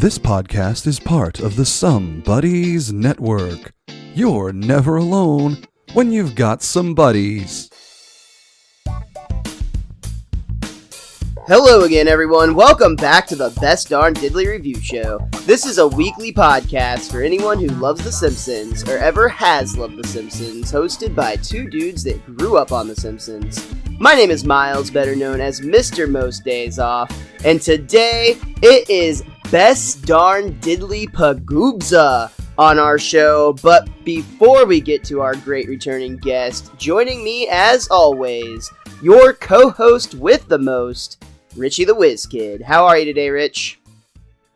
This podcast is part of the Some Buddies Network. You're never alone when you've got some buddies. Hello again, everyone. Welcome back to the Best Darn Diddly Review Show. This is a weekly podcast for anyone who loves The Simpsons, or ever has loved The Simpsons, hosted by two dudes that grew up on The Simpsons. My name is Miles, better known as Mr. Most Days Off, and today it is Best Darn Diddly Goobz on our show. But before we get to our great returning guest, joining me as always, your co-host with the most, Richie the Whiz Kid. How are you today, Rich?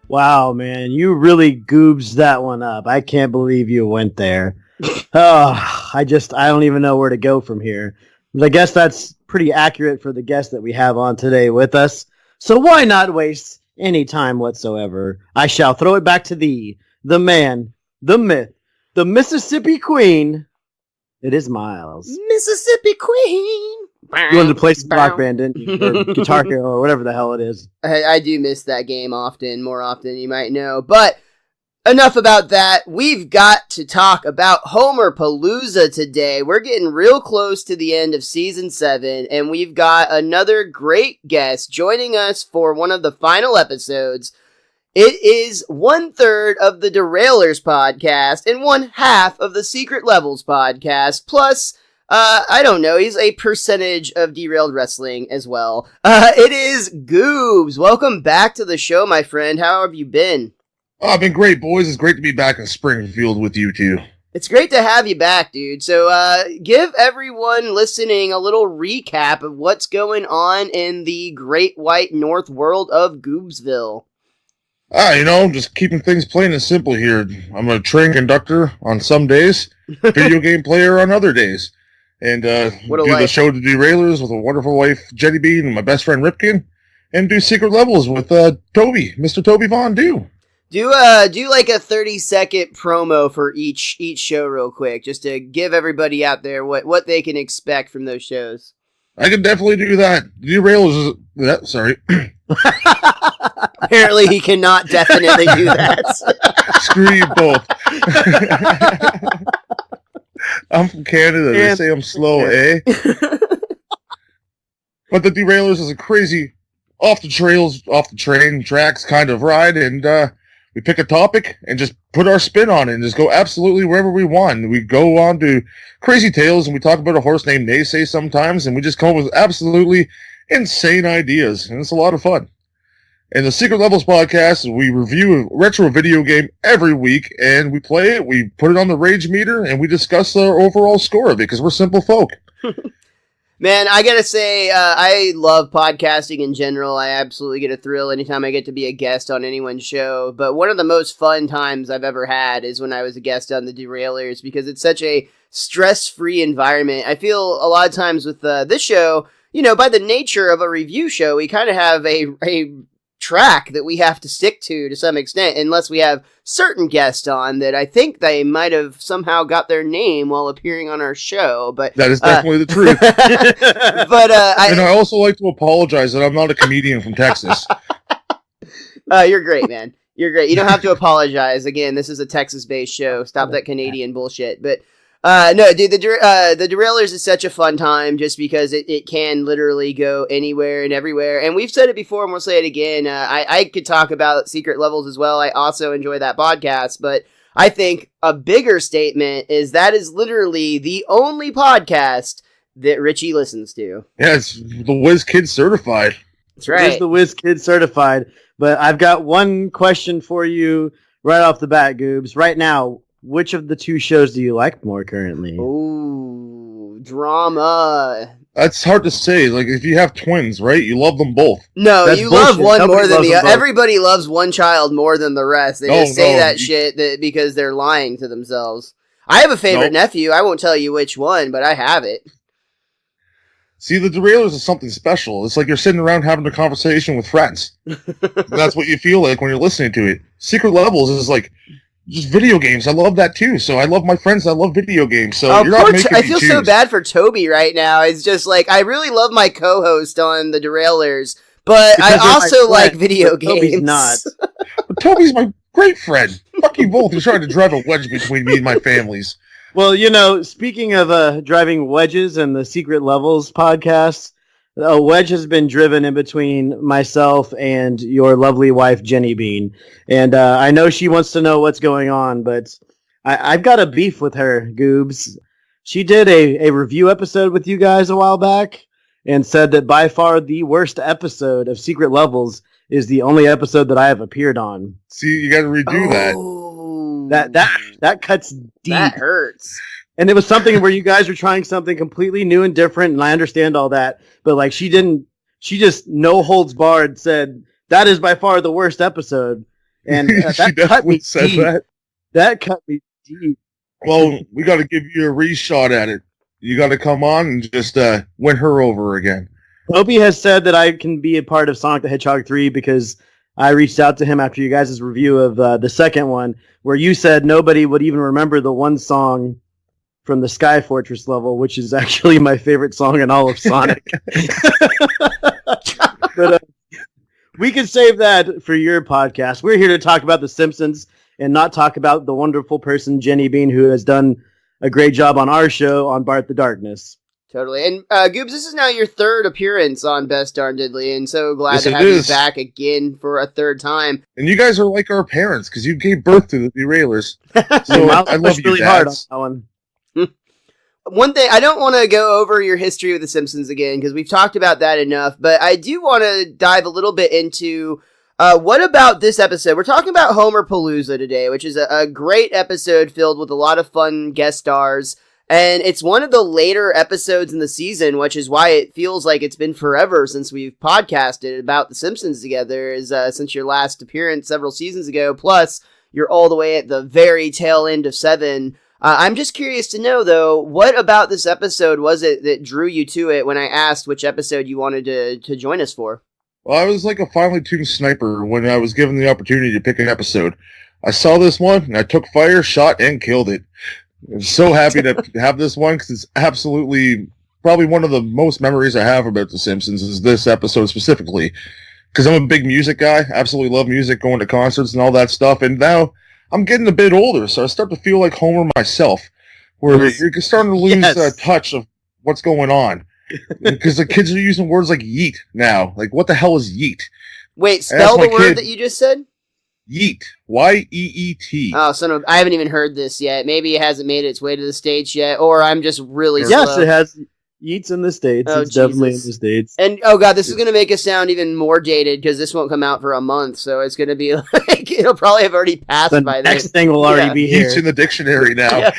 Wow, man, you really goobs that one up. I can't believe you went there. I don't even know where to go from here. But I guess that's pretty accurate for the guest that we have on today with us. So why not waste any time whatsoever? I shall throw it back to thee, the man, the myth, the Mississippi Queen. It is Miles. Mississippi Queen! You wanted to play some rock band, didn't you? Or Guitar Hero, or whatever the hell it is. I do miss that game more often you might know. But enough about that. We've got to talk about Homerpalooza today. We're getting real close to the end of Season 7, and we've got another great guest joining us for one of the final episodes. It is 1/3 of the Derailers podcast and 1/2 of the Secret Levels podcast, plus I don't know, he's a percentage of Derailed Wrestling as well. It is Goobz. Welcome back to the show, my friend. How have you been? Oh, I've been great, boys. It's great to be back in Springfield with you two. It's great to have you back, dude. So, give everyone listening a little recap of what's going on in the Great White North world of Goobzville. Just keeping things plain and simple here. I'm a train conductor on some days, video game player on other days. And do the show to Derailers with a wonderful wife, Jetty Bean, and my best friend, Ripkin. And do Secret Levels with Toby, Mr. Toby Von Do like a 30-second promo for each show real quick, just to give everybody out there what they can expect from those shows. I can definitely do that. Derailers is... sorry. Apparently he cannot definitely do that. Screw you both. I'm from Canada. They say I'm slow, eh? But the Derailers is a crazy off the train tracks kind of ride, and we pick a topic and just put our spin on it and just go absolutely wherever we want. We go on to crazy tales, and we talk about a horse named Naysay sometimes, and we just come up with absolutely insane ideas, and it's a lot of fun. In the Secret Levels podcast, we review a retro video game every week, and we play it, we put it on the rage meter, and we discuss our overall score of it, because we're simple folk. Man, I gotta say, I love podcasting in general. I absolutely get a thrill anytime I get to be a guest on anyone's show, but one of the most fun times I've ever had is when I was a guest on the Derailers, because it's such a stress-free environment. I feel a lot of times with this show, by the nature of a review show, we kind of have a track that we have to stick to some extent, unless we have certain guests on that I think they might have somehow got their name while appearing on our show. But that is definitely the truth. But I also like to apologize that I'm not a comedian from Texas. You're great, man. You're great. You don't have to apologize. Again, this is a Texas-based show. Stop that Canadian bullshit. But no, dude, the Derailers is such a fun time just because it can literally go anywhere and everywhere. And we've said it before and we'll say it again. I could talk about Secret Levels as well. I also enjoy that podcast. But I think a bigger statement is that is literally the only podcast that Richie listens to. Yeah, it's the Whiz Kid certified. That's right. It's the Whiz Kid certified. But I've got one question for you right off the bat, Goobz. Right now, which of the two shows do you like more currently? Ooh, drama. That's hard to say. Like, if you have twins, right? You love them both. No, That's you bullshit. love one Nobody more than loves the them other. both. Everybody loves one child more than the rest. They just say that shit because they're lying to themselves. I have a favorite nephew. I won't tell you which one, but I have it. See, the Derailers is something special. It's like you're sitting around having a conversation with friends. That's what you feel like when you're listening to it. Secret Levels is like just video games. I love that too. So I love my friends. I love video games. So you're not making I me feel choose. so bad for Toby right now. It's just like, I really love my co-host on the Derailers, But Because I they're my also like friends, video but games. Toby's not. But Toby's my great friend. Fuck you both. You're trying to drive a wedge between me and my families. Well, speaking of driving wedges and the Secret Levels podcast, a wedge has been driven in between myself and your lovely wife, Jenny Bean. And I know she wants to know what's going on, but I've got a beef with her, Goobz. She did a review episode with you guys a while back and said that by far the worst episode of Secret Levels is the only episode that I have appeared on. See, you got to redo that. That cuts deep. That hurts. And it was something where you guys were trying something completely new and different, and I understand all that. But like she just no holds barred said that is by far the worst episode, and that cut me deep. That cut me deep. Well, we got to give you a reshot at it. You got to come on and just win her over again. Toby has said that I can be a part of Sonic the Hedgehog 3 because I reached out to him after you guys' review of the second one, where you said nobody would even remember the one song from the Sky Fortress level, which is actually my favorite song in all of Sonic. But we can save that for your podcast. We're here to talk about The Simpsons and not talk about the wonderful person, Jenny Bean, who has done a great job on our show on Bart the Darkness. Totally. And Goobz, this is now your third appearance on Best Darn Diddly, and so glad Yes, to it have you is. back again for a third time. And you guys are like our parents because you gave birth to the Derailers. So Miles I love pushed you, really hard on dads. that one. One thing, I don't want to go over your history with The Simpsons again, because we've talked about that enough, but I do want to dive a little bit into what about this episode? We're talking about Homerpalooza today, which is a great episode filled with a lot of fun guest stars. And it's one of the later episodes in the season, which is why it feels like it's been forever since we've podcasted about The Simpsons together, since your last appearance several seasons ago. Plus, you're all the way at the very tail end of 7. I'm just curious to know, though, what about this episode was it that drew you to it when I asked which episode you wanted to join us for? Well, I was like a finely tuned sniper when I was given the opportunity to pick an episode. I saw this one, and I took fire, shot, and killed it. I'm so happy to have this one because it's absolutely probably one of the most memories I have about The Simpsons is this episode specifically. Because I'm a big music guy, absolutely love music, going to concerts and all that stuff. And now I'm getting a bit older, so I start to feel like Homer myself, where you're starting to lose touch of what's going on. Because the kids are using words like yeet now. Like, what the hell is yeet? Wait, spell the word that you just said? Yeet. Y-E-E-T. Oh, I haven't even heard this yet. Maybe it hasn't made its way to the States yet, or I'm just really slow. Yes, it has. Yeets in the States. Oh, it's definitely in Jesus. the States. And, oh god, this is going to make us sound even more dated, because this won't come out for a month, so it's going to be like, it'll probably have already passed The by next then. thing will already be here. Yeet's in the dictionary now. Yeah.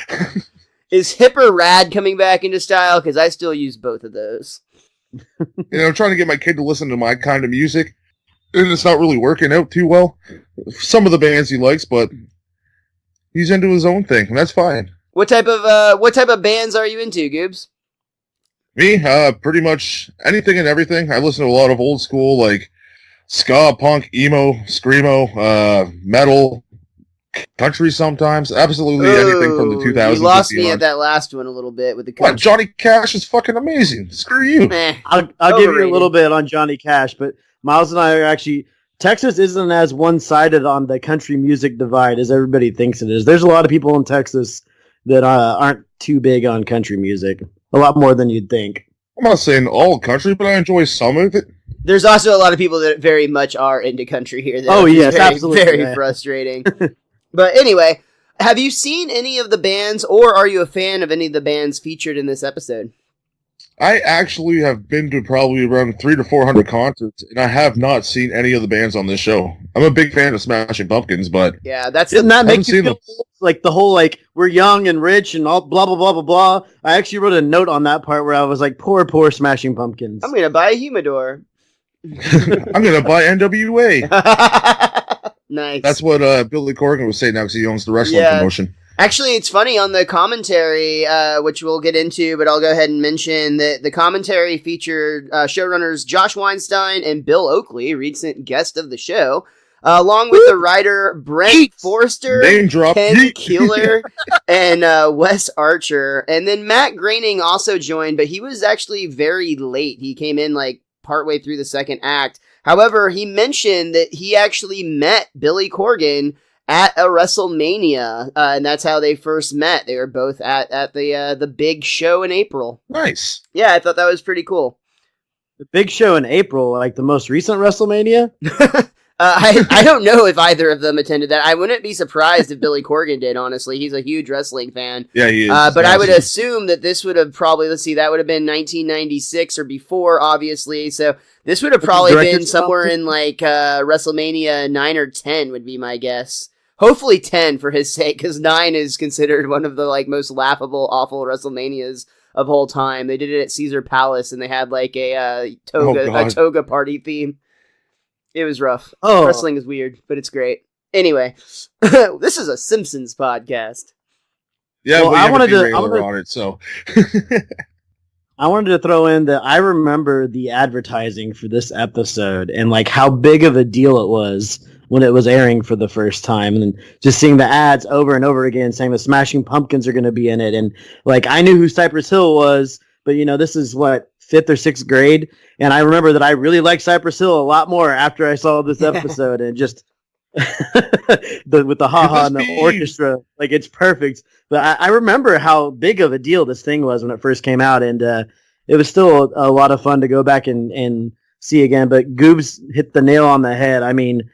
Is hipper rad coming back into style? Because I still use both of those. I'm trying to get my kid to listen to my kind of music, and it's not really working out too well. Some of the bands he likes, but he's into his own thing, and that's fine. What type of bands are you into, Goobz? Me, pretty much anything and everything. I listen to a lot of old school, like ska, punk, emo, screamo, metal, country sometimes. Absolutely anything from the 2000s. You lost and me beyond. at that last one a little bit with the What, country. Johnny Cash is fucking amazing. Screw you. I'll give you a Overrated. little bit on Johnny Cash, but Miles and I are actually... Texas isn't as one-sided on the country music divide as everybody thinks it is. There's a lot of people in Texas that aren't too big on country music. A lot more than you'd think. I'm not saying all country, but I enjoy some of it. There's also a lot of people that very much are into country here. Oh, which is yes, very, absolutely, Very yeah. frustrating. But anyway, have you seen any of the bands, or are you a fan of any of the bands featured in this episode? I actually have been to probably around 300 to 400 concerts, and I have not seen any of the bands on this show. I'm a big fan of Smashing Pumpkins, but Yeah, that's Didn't that haven't make you seen feel them. old? Like the whole, like, we're young and rich and all blah, blah, blah, blah, blah. I actually wrote a note on that part where I was like, poor Smashing Pumpkins. I'm gonna buy a humidor. I'm going to buy NWA. Nice. That's what Billy Corgan was saying now because he owns the wrestling Yeah. promotion. Actually, it's funny on the commentary, which we'll get into, but I'll go ahead and mention that the commentary featured showrunners Josh Weinstein and Bill Oakley, recent guest of the show, along with the writer Brent Forster, Name drop. Ken Yeet. Keeler, and Wes Archer. And then Matt Groening also joined, but he was actually very late. He came in like partway through the second act. However, he mentioned that he actually met Billy Corgan at a WrestleMania, and that's how they first met. They were both at the big show in April. Nice. Yeah, I thought that was pretty cool. The big show in April, like the most recent WrestleMania? I don't know if either of them attended that. I wouldn't be surprised if Billy Corgan did, honestly. He's a huge wrestling fan. Yeah, he is. But I would assume that this would have probably, that would have been 1996 or before, obviously. So this would have probably been somewhere in like WrestleMania 9 or 10 would be my guess. Hopefully 10 for his sake, because 9 is considered one of the like most laughable, awful WrestleManias of all time. They did it at Caesar Palace, and they had like a toga party theme. It was rough. Oh. Wrestling is weird, but it's great. Anyway, this is a Simpsons podcast. Yeah, well, I wanted to on it, so I wanted to throw in that I remember the advertising for this episode and like how big of a deal it was when it was airing for the first time, and then just seeing the ads over and over again saying the Smashing Pumpkins are going to be in it, and like I knew who Cypress Hill was, but this is what 5th or 6th grade, and I remember that I really liked Cypress Hill a lot more after I saw this episode, and just with the haha and the orchestra, like it's perfect. But I remember how big of a deal this thing was when it first came out, and it was still a lot of fun to go back and see again. But Goobz hit the nail on the head. I mean,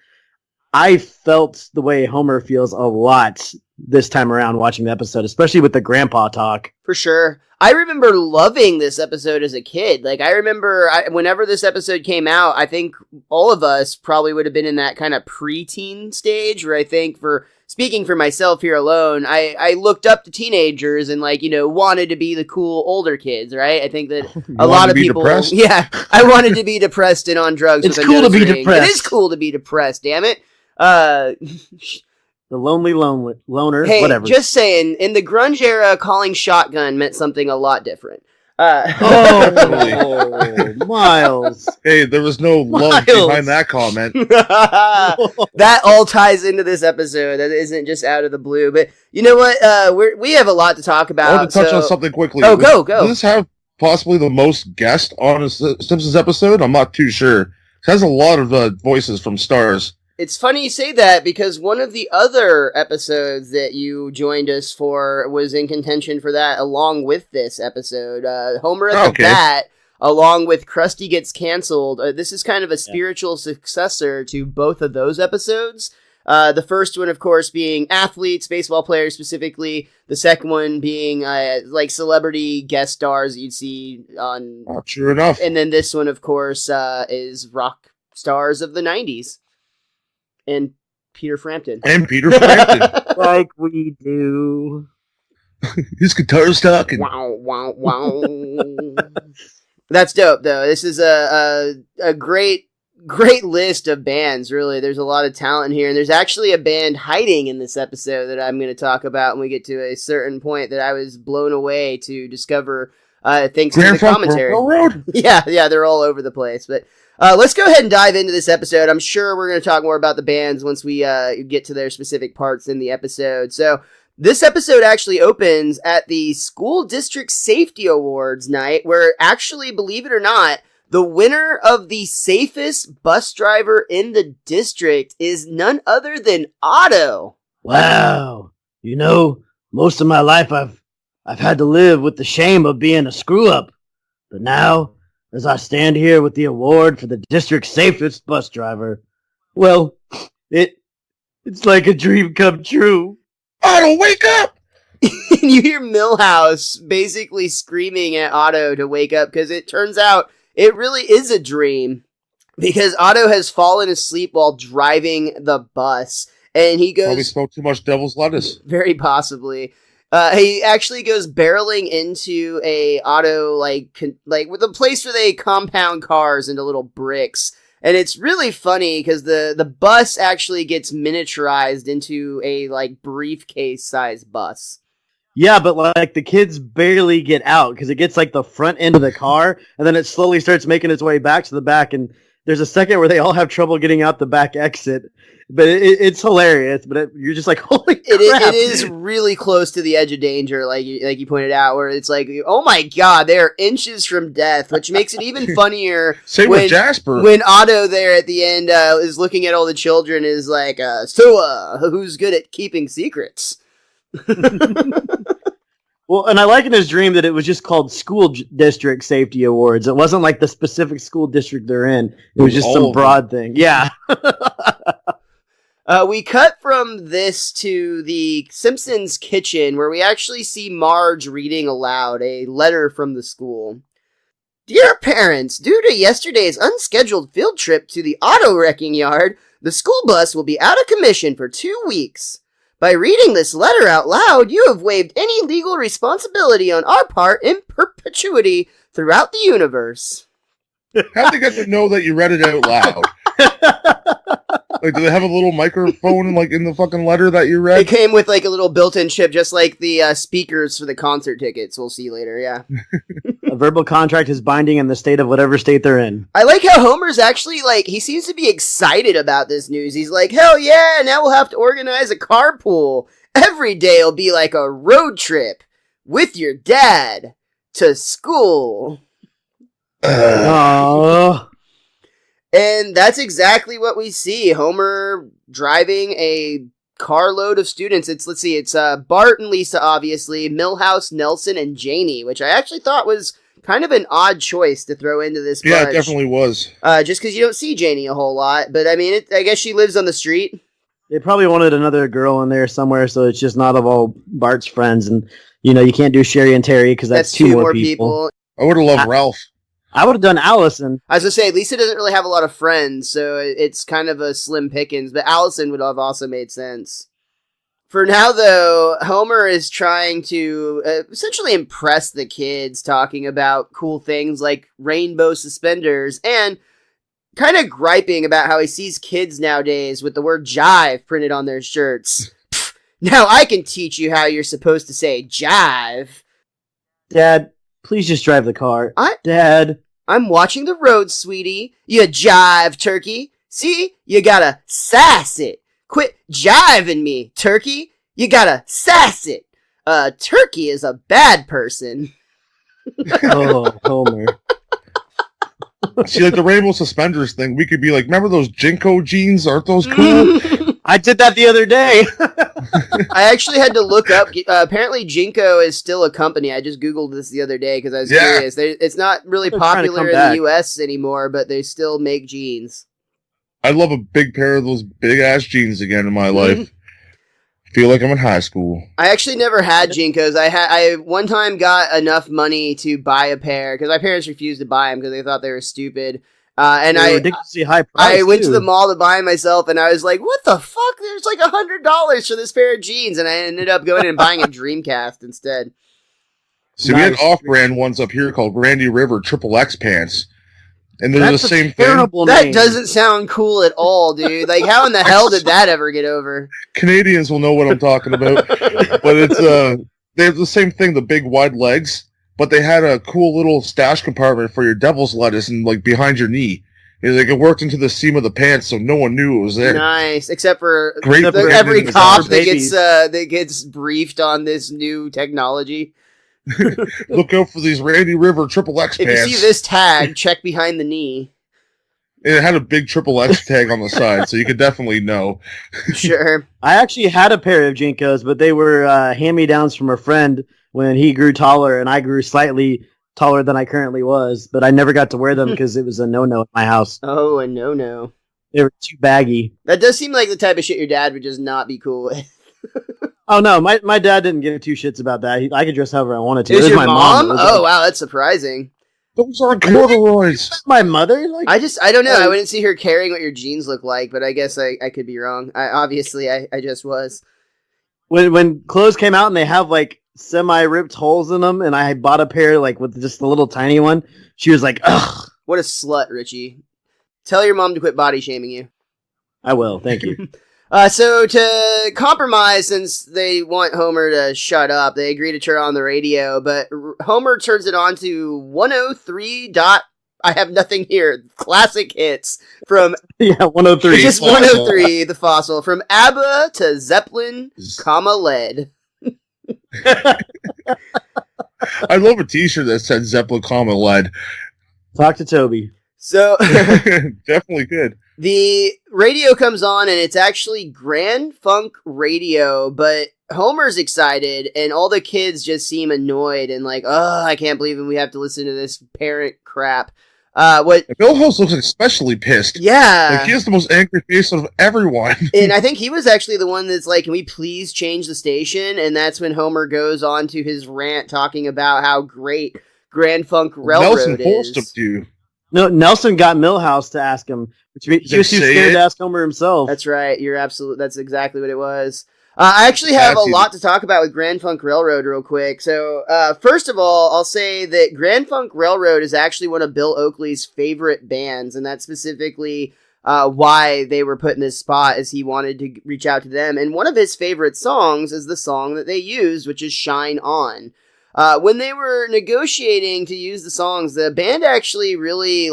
I felt the way Homer feels a lot this time around watching the episode, especially with the grandpa talk. For sure. I remember loving this episode as a kid. Like, I remember whenever this episode came out, I think all of us probably would have been in that kind of preteen stage where I think speaking for myself here alone, I looked up to teenagers and wanted to be the cool older kids, right? I think that a lot of people, depressed? Yeah, I wanted to be depressed and on drugs. It's cool to be depressed. It is cool to be depressed, damn it. The lonely loner, hey, whatever. Just saying, in the grunge era, calling shotgun meant something a lot different. Miles. Hey, there was no love behind that comment. That all ties into this episode. That isn't just out of the blue. But you know what? We have a lot to talk about. I want to touch on something quickly. Oh, go. Does this have possibly the most guests on a Simpsons episode? I'm not too sure. It has a lot of voices from stars. It's funny you say that because one of the other episodes that you joined us for was in contention for that along with this episode. Homer at the Bat, along with Krusty Gets Canceled. This is kind of a spiritual successor to both of those episodes. The first one, of course, being athletes, baseball players specifically. The second one being like celebrity guest stars you'd see on... Oh, true enough. And then this one, of course, is rock stars of the 90s. And Peter Frampton. Like we do. His guitar's talking. Wow. That's dope, though. This is a great list of bands, really. There's a lot of talent here. And there's actually a band hiding in this episode that I'm going to talk about when we get to a certain point that I was blown away to discover thanks to the commentary. Yeah, they're all over the place. But let's go ahead and dive into this episode. I'm sure we're going to talk more about the bands once we get to their specific parts in the episode. So this episode actually opens at the School District Safety Awards night, where actually, believe it or not, the winner of the safest bus driver in the district is none other than Otto. Wow. Most of my life I've had to live with the shame of being a screw-up. But now, as I stand here with the award for the district's safest bus driver, well, it's like a dream come true. Otto, wake up! And you hear Milhouse basically screaming at Otto to wake up, because it turns out it really is a dream, because Otto has fallen asleep while driving the bus, and he goes... Probably smoked too much devil's lettuce. Very possibly. He actually goes barreling into a auto, like with a place where they compound cars into little bricks. And it's really funny because the bus actually gets miniaturized into a like briefcase sized bus. Yeah, but like the kids barely get out because it gets like the front end of the car and then it slowly starts making its way back to the back. And There's a second where they all have trouble getting out the back exit, but it's hilarious. But you're just like, holy crap! It is really close to the edge of danger, like you pointed out, where it's like, oh my god, they are inches from death, which makes it even funnier. Same with Jasper. When Otto there at the end is looking at all the children, is like, who's good at keeping secrets? Well, and I like in his dream that it was just called School District Safety Awards. It wasn't like the specific school district they're in. It was just some broad thing. Yeah. We cut from this to the Simpsons kitchen, where we actually see Marge reading aloud a letter from the school. Dear parents, due to yesterday's unscheduled field trip to the auto wrecking yard, the school bus will be out of commission for 2 weeks. By reading this letter out loud, you have waived any legal responsibility on our part in perpetuity throughout the universe. How'd they get to know that you read it out loud? Like, do they have a little microphone like in the fucking letter that you read? It came with like a little built-in chip, just like the speakers for the concert tickets. We'll see later, yeah. A verbal contract is binding in the state of whatever state they're in. I like how Homer's actually, like, he seems to be excited about this news. He's like, hell yeah, now we'll have to organize a carpool. Every day will be like a road trip with your dad to school. Oh. And that's exactly what we see. Homer driving a carload of students. It's Bart and Lisa, obviously, Milhouse, Nelson, and Janie, which I actually thought was kind of an odd choice to throw into this bunch. Yeah, it definitely was. Just because you don't see Janie a whole lot. But, I mean, I guess she lives on the street. They probably wanted another girl in there somewhere, so it's just not of all Bart's friends. And, you can't do Sherry and Terry because that's two more people. I would have loved Ralph. I would have done Allison. I was going to say, Lisa doesn't really have a lot of friends, so it's kind of a slim pickings, but Allison would have also made sense. For now, though, Homer is trying to essentially impress the kids, talking about cool things like rainbow suspenders, and kind of griping about how he sees kids nowadays with the word jive printed on their shirts. Now I can teach you how you're supposed to say jive. Dad, please just drive the car. Dad. I'm watching the road, sweetie. You jive, turkey. See? You gotta sass it. Quit jiving me, turkey. You gotta sass it. Turkey is a bad person. Oh, Homer. See, like the rainbow suspenders thing, we could be like, remember those Jinko jeans? Aren't those cool? I did that the other day. I actually had to look up. Apparently, Jinko is still a company. I just Googled this the other day because I was curious. It's not really popular in the U.S. anymore, but they still make jeans. I'd love a big pair of those big-ass jeans again in my life. Feel like I'm in high school. I actually never had Jinkos. I one time got enough money to buy a pair because my parents refused to buy them because they thought they were stupid. And I ridiculously high price. I went to the mall to buy them myself, and I was like, "What the fuck? There's like $100 for this pair of jeans," and I ended up going and buying a Dreamcast instead. See, we had off-brand ones up here called Randy River XXX pants, and they're the same thing. That doesn't sound cool at all, dude. Like, how in the hell did that ever get over? Canadians will know what I'm talking about, but it's they have the same thing, the big wide legs. But they had a cool little stash compartment for your devil's lettuce and like behind your knee. Like it worked into the seam of the pants, so no one knew it was there. Nice, except for every cop that gets briefed on this new technology. Look out for these Randy River XXX pants. If you see this tag, check behind the knee. It had a big XXX tag on the side, so you could definitely know. Sure. I actually had a pair of Jinkos, but they were hand-me-downs from a friend when he grew taller, and I grew slightly taller than I currently was, but I never got to wear them because it was a no-no at my house. Oh, a no-no. They were too baggy. That does seem like the type of shit your dad would just not be cool with. Oh, no, my dad didn't give two shits about that. I could dress however I wanted to. It was your my mom? Oh, wow, that's surprising. Those aren't corduroys. My mother? Like, I don't know. I wouldn't see her caring what your jeans look like, but I guess I could be wrong. I just was. When clothes came out and they have, like, semi-ripped holes in them, and I bought a pair, like, with just a little tiny one, she was like, ugh. What a slut, Richie. Tell your mom to quit body shaming you. I will, thank you. So to compromise, since they want Homer to shut up, they agree to turn on the radio, but Homer turns it on to 103.9 I Have Nothing Here. Classic hits from 103. just 103, the fossil. From ABBA to Zeppelin, lead. I love a t-shirt that said Zeppelin, lead. Talk to Toby. So Definitely good. the radio comes on, and it's actually Grand Funk Radio, but Homer's excited, and all the kids just seem annoyed and like, oh, I can't believe we have to listen to this parent crap. Bill Host looks especially pissed. Yeah. Like, he has the most angry face of everyone. And I think he was actually the one that's like, can we please change the station? And that's when Homer goes on to his rant talking about how great Grand Funk Railroad Nelson forced him is. to. No, Nelson got Milhouse to ask him, which means he was too scared to ask Homer himself. That's right. That's exactly what it was. I actually have a lot to talk about with Grand Funk Railroad real quick. So, first of all, I'll say that Grand Funk Railroad is actually one of Bill Oakley's favorite bands, and that's specifically why they were put in this spot, as he wanted to reach out to them. And one of his favorite songs is the song that they used, which is Shine On. When they were negotiating to use the songs, the band actually really,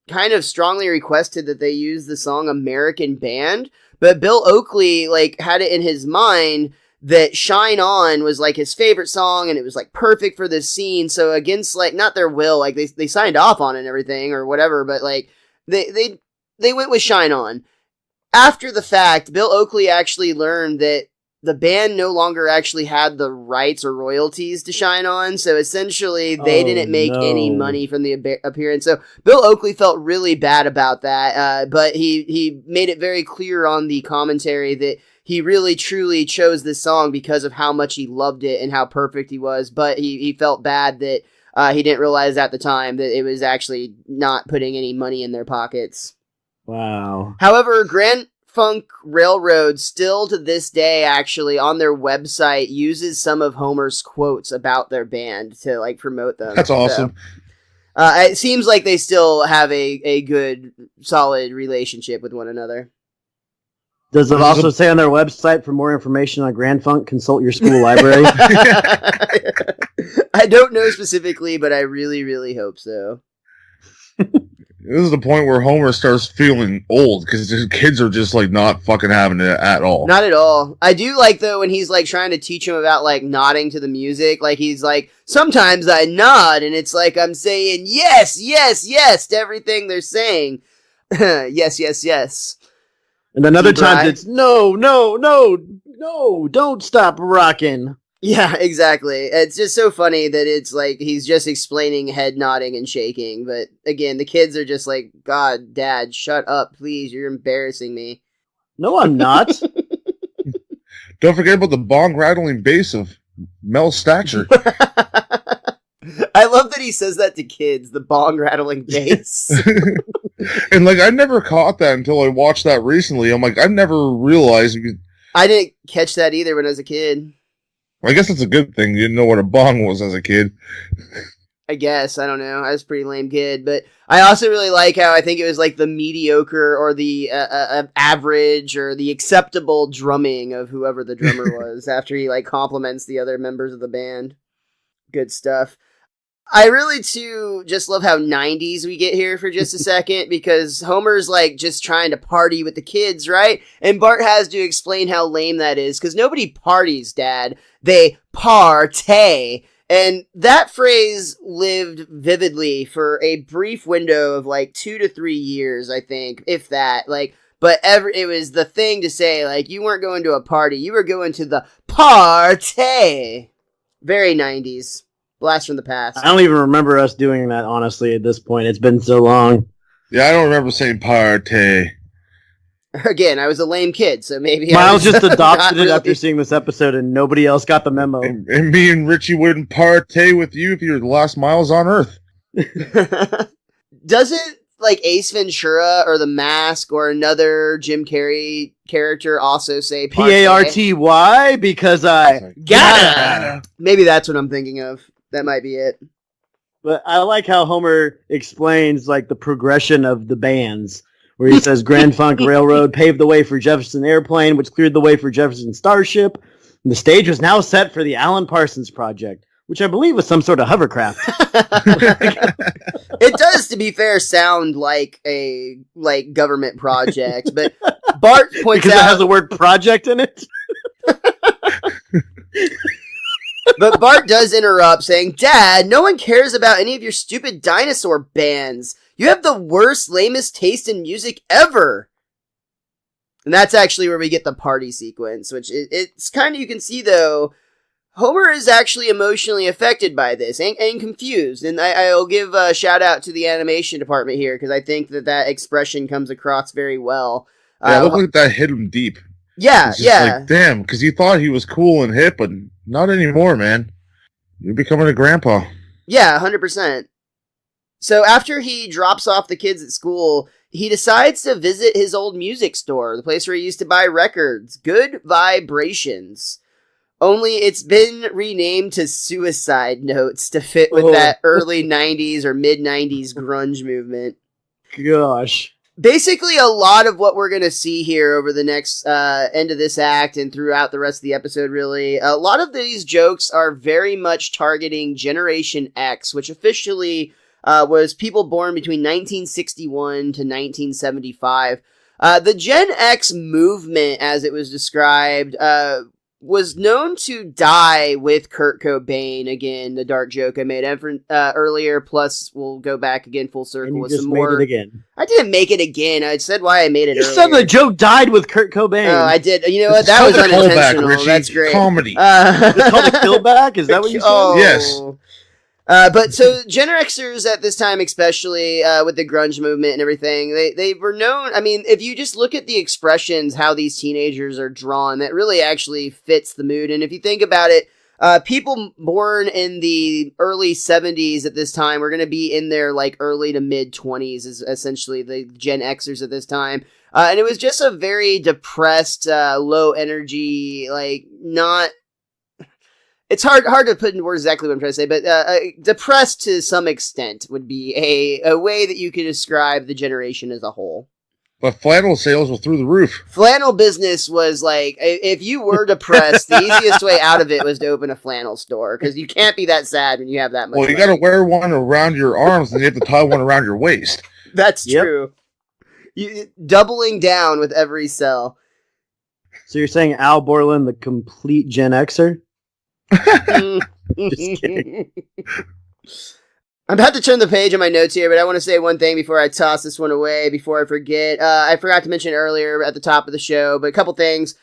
kind of strongly requested that they use the song American Band. But Bill Oakley, had it in his mind that Shine On was, his favorite song, and it was, perfect for this scene. So against, not their will, they signed off on it and everything, or whatever, but, they went with Shine On. After the fact, Bill Oakley actually learned that the band no longer actually had the rights or royalties to Shine On, so essentially they didn't make any money from the appearance. So Bill Oakley felt really bad about that, but he made it very clear on the commentary that he really truly chose this song because of how much he loved it and how perfect he was, but he felt bad that he didn't realize at the time that it was actually not putting any money in their pockets. Wow. However, Grand Funk Railroad still to this day actually on their website uses some of Homer's quotes about their band to promote them. That's awesome. So, it seems like they still have a good solid relationship with one another. Does it also say on their website, for more information on Grand Funk, consult your school library? I don't know specifically, but I really, really hope so. This is the point where Homer starts feeling old because his kids are just not fucking having it at all. Not at all. I do like though when he's trying to teach him about nodding to the music. He's sometimes I nod and it's I'm saying yes, yes, yes to everything they're saying. Yes, yes, yes. And then other times it's no, no, no, no, don't stop rocking. Yeah, exactly. It's just so funny that it's he's just explaining head nodding and shaking. But again, the kids are just God, Dad, shut up, please. You're embarrassing me. No, I'm not. Don't forget about the bong rattling bass of Mel's stature. I love that he says that to kids, the bong rattling bass. And I never caught that until I watched that recently. I'm I never realized. I didn't catch that either when I was a kid. I guess it's a good thing. You didn't know what a bong was as a kid. I guess. I don't know. I was a pretty lame kid. But I also really like how I think it was the mediocre or the average or the acceptable drumming of whoever the drummer was after he compliments the other members of the band. Good stuff. I really, too, just love how 90s we get here for just a second, because Homer's, just trying to party with the kids, right? And Bart has to explain how lame that is, because nobody parties, Dad. They partay. And that phrase lived vividly for a brief window of, 2 to 3 years, I think, if that. But it was the thing to say, you weren't going to a party, you were going to the partay. Very 90s. Blast from the past. I don't even remember us doing that, honestly, at this point. It's been so long. Yeah, I don't remember saying partay. Again, I was a lame kid, so maybe Miles just adopted it after seeing this episode, and nobody else got the memo. And me and Richie wouldn't partay with you if you were the last Miles on Earth. Doesn't, Ace Ventura or The Mask or another Jim Carrey character also say partay? Party? Because I gotta. Maybe that's what I'm thinking of. That might be it. But I like how Homer explains the progression of the bands, where he says Grand Funk Railroad paved the way for Jefferson Airplane, which cleared the way for Jefferson Starship. And the stage was now set for the Alan Parsons Project. which I believe was some sort of hovercraft. It does, to be fair, sound like a government project, but Bart points because out it has the word project in it. But Bart does interrupt, saying, "Dad, no one cares about any of your stupid dinosaur bands. You have the worst, lamest taste in music ever." And that's actually where we get the party sequence, which it's kind of, you can see, though, Homer is actually emotionally affected by this and confused. And I'll give a shout out to the animation department here, because I think that expression comes across very well. Yeah, look like that hit him deep. Yeah, It's just like, damn, because he thought he was cool and hip, but not anymore, man. You're becoming a grandpa. Yeah, 100%. So after he drops off the kids at school, he decides to visit his old music store, the place where he used to buy records. Good Vibrations. Only it's been renamed to Suicide Notes to fit with that early 90s or mid-90s grunge movement. Gosh. Basically, a lot of what we're going to see here over the next end of this act and throughout the rest of the episode, really, a lot of these jokes are very much targeting Generation X, which officially was people born between 1961 to 1975. The Gen X movement, as it was described, was known to die with Kurt Cobain. Again, the dark joke I made earlier, plus we'll go back again full circle with some more. Made it again. I didn't make it again. I said why I made it earlier. You said the joke died with Kurt Cobain. Oh, I did. You know what? That was unintentional. Richie. That's great. Comedy. It's called a killback? Is that what you said? Oh. Yes. But so Gen Xers at this time, especially with the grunge movement and everything, they were known. I mean, if you just look at the expressions, how these teenagers are drawn, that really actually fits the mood. And if you think about it, people born in the early 70s at this time were going to be in their like early to mid 20s, is essentially the Gen Xers at this time. And it was just a very depressed, low energy, like not. It's hard to put into words exactly what I'm trying to say, but depressed to some extent would be a way that you could describe the generation as a whole. But flannel sales were through the roof. Flannel business was like, if you were depressed, the easiest way out of it was to open a flannel store, because you can't be that sad when you have that much Well, you money. got to wear one around your arms, and you have to tie one around your waist. That's Yep. true. Doubling down with every cell. So you're saying Al Borland, the complete Gen Xer? Just kidding. I'm about to turn the page on my notes here, but I want to say one thing before I toss this one away, before I forget. I forgot to mention earlier at the top of the show, but a couple things.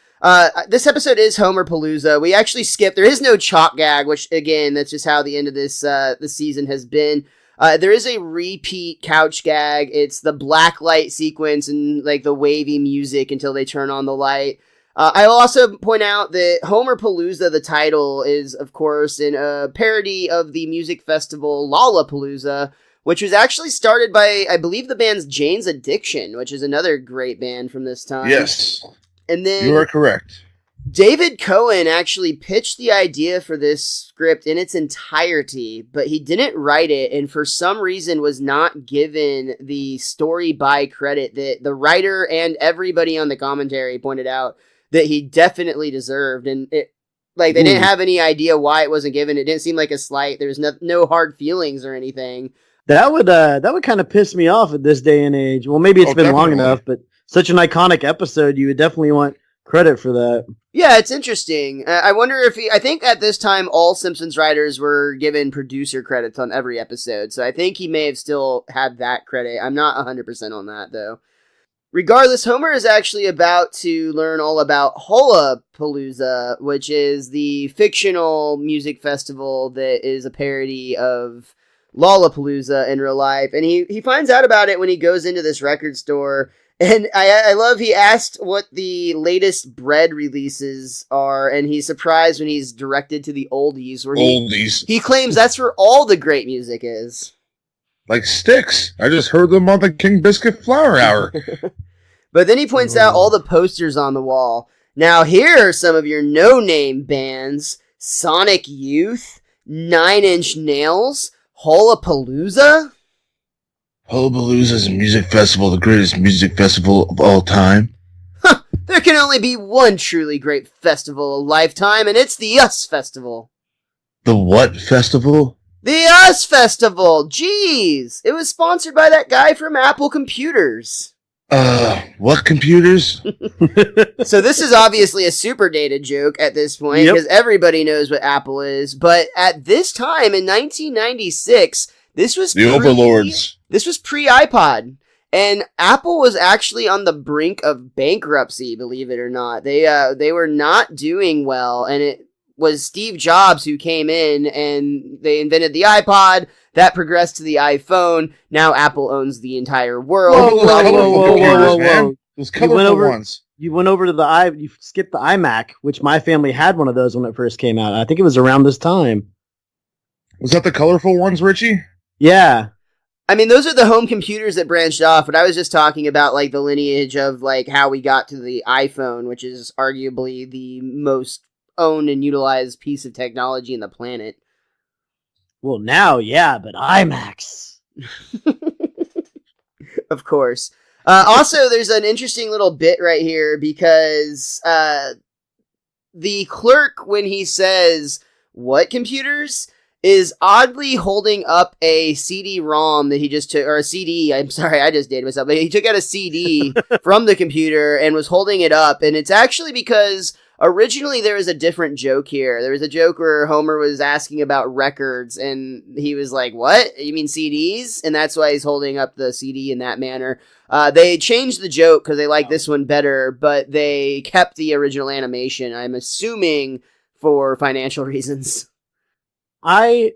This episode is Homerpalooza. We actually skipped. There is no chalk gag, which, again, that's just how the end of this season has been. There is a repeat couch gag. It's the black light sequence and like the wavy music until they turn on the light. I will also point out that Homerpalooza, the title, is, of course, in a parody of the music festival Lollapalooza, which was actually started by, I believe, the band's Jane's Addiction, which is another great band from this time. Yes, and then you are correct. David Cohen actually pitched the idea for this script in its entirety, but he didn't write it, and for some reason was not given the story by credit that the writer and everybody on the commentary pointed out that he definitely deserved. And it, like, they didn't have any idea why it wasn't given. It didn't seem like a slight. There was no hard feelings or anything. That would kind of piss me off at this day and age. Well, maybe it's been long enough, but such an iconic episode, you would definitely want credit for that. Yeah, it's interesting. I wonder if I think at this time all Simpsons writers were given producer credits on every episode, so I think he may have still had that credit. I'm not 100% on that, though. Regardless, Homer is actually about to learn all about Hollapalooza, which is the fictional music festival that is a parody of Lollapalooza in real life. And he finds out about it when he goes into this record store. And I love he asked what the latest bread releases are, and he's surprised when he's directed to the oldies. Where he claims that's where all the great music is. Like Styx. I just heard them on the King Biscuit Flower Hour. But then he points out all the posters on the wall. Now here are some of your no-name bands. Sonic Youth, 9 Inch Nails, Hollapalooza. Hollapalooza is a music festival, the greatest music festival of all time. Huh, there can only be one truly great festival a lifetime, and it's the US Festival. The what festival? The US Festival! Jeez! It was sponsored by that guy from Apple Computers. What computers? So this is obviously a super dated joke at this point, because everybody knows what Apple is. But at this time, in 1996, this was The overlords. This was pre-iPod. And Apple was actually on the brink of bankruptcy, believe it or not. They were not doing well, and it was Steve Jobs who came in, and they invented the iPod. That progressed to the iPhone. Now Apple owns the entire world. Whoa. Those colorful ones. You went over to you skipped the iMac, which my family had one of those when it first came out. I think it was around this time. Was that the colorful ones, Richie? Yeah. I mean, those are the home computers that branched off, but I was just talking about, like, the lineage of, like, how we got to the iPhone, which is arguably the most owned and utilized piece of technology in the planet. Well, now, yeah, but iMacs. Of course. Also, there's an interesting little bit right here because the clerk, when he says, "What computers?" is oddly holding up a CD-ROM that he just took, or a CD, I'm sorry, I just dated myself, but he took out a CD from the computer and was holding it up, and it's actually because originally there was a different joke here. There was a joke where Homer was asking about records, and he was like, "What? You mean CDs?" And that's why he's holding up the CD in that manner. They changed the joke because they liked this one better, but they kept the original animation, I'm assuming for financial reasons. I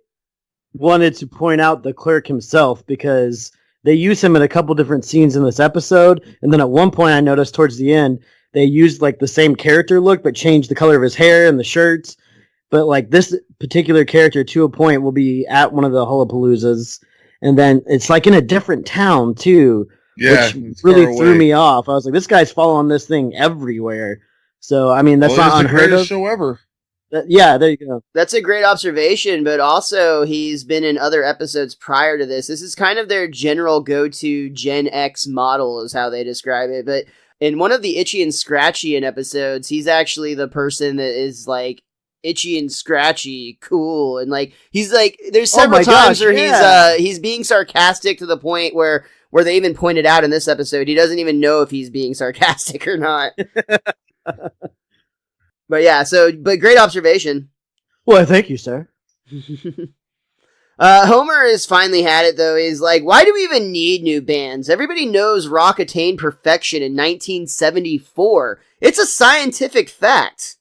wanted to point out the clerk himself because they use him in a couple different scenes in this episode, and then at one point I noticed towards the end they used like the same character look but changed the color of his hair and the shirts. But like this particular character to a point will be at one of the Homerpaloozas, and then it's like in a different town too, which really threw me off. I was like, this guy's following this thing everywhere. So I mean, that's not unheard of. The greatest show ever. Yeah, there you go. That's a great observation, but also he's been in other episodes prior to this. This is kind of their general go-to Gen X model is how they describe it. But in one of the Itchy and Scratchy episodes, he's actually the person that is like itchy and scratchy, cool, and like he's like there's several times where he's being sarcastic to the point where they even pointed out in this episode he doesn't even know if he's being sarcastic or not. But yeah, but great observation. Well, thank you, sir. Homer has finally had it, though. He's like, why do we even need new bands? Everybody knows rock attained perfection in 1974. It's a scientific fact.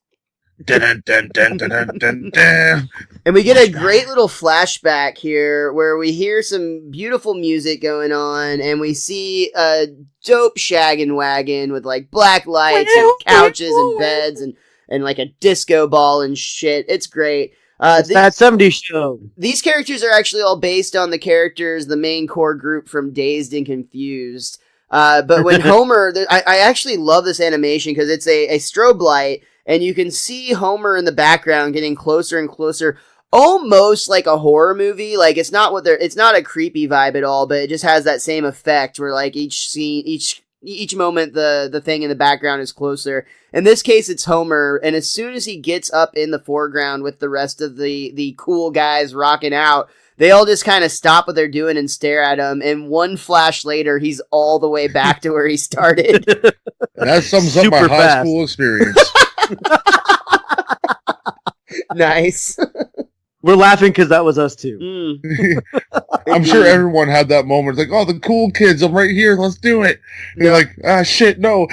Dun, dun, dun, dun, dun, dun, dun. And we get a great little flashback here where we hear some beautiful music going on, and we see a dope shaggin' wagon with like black lights and couches and beds and like a disco ball and shit. It's great. That 70s show. These characters are actually all based on the characters, the main core group from Dazed and Confused. But when Homer, I actually love this animation because it's a strobe light, and you can see Homer in the background getting closer and closer, almost like a horror movie. Like it's not a creepy vibe at all, but it just has that same effect where like each scene, each moment the thing in the background is closer. In this case, it's Homer, and as soon as he gets up in the foreground with the rest of the cool guys rocking out, they all just kind of stop what they're doing and stare at him, and one flash later, he's all the way back to where he started. That sums up my high school experience. Nice. We're laughing because that was us too. I'm sure everyone had that moment. It's like, oh, the cool kids, I'm right here. Let's do it. And you're like, shit, no.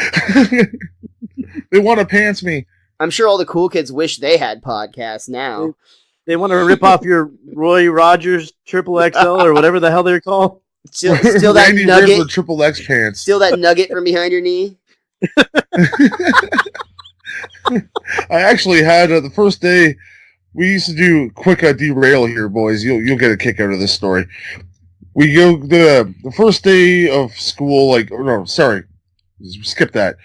They want to pants me. I'm sure all the cool kids wish they had podcasts now. They want to rip off your Roy Rogers Triple XL or whatever the hell they're called. Steal that Randy nugget. River Triple X pants. Steal that nugget from behind your knee. I actually had the first day. We used to do quick derail here, boys. You'll get a kick out of this story. We go the first day of school. Skip that.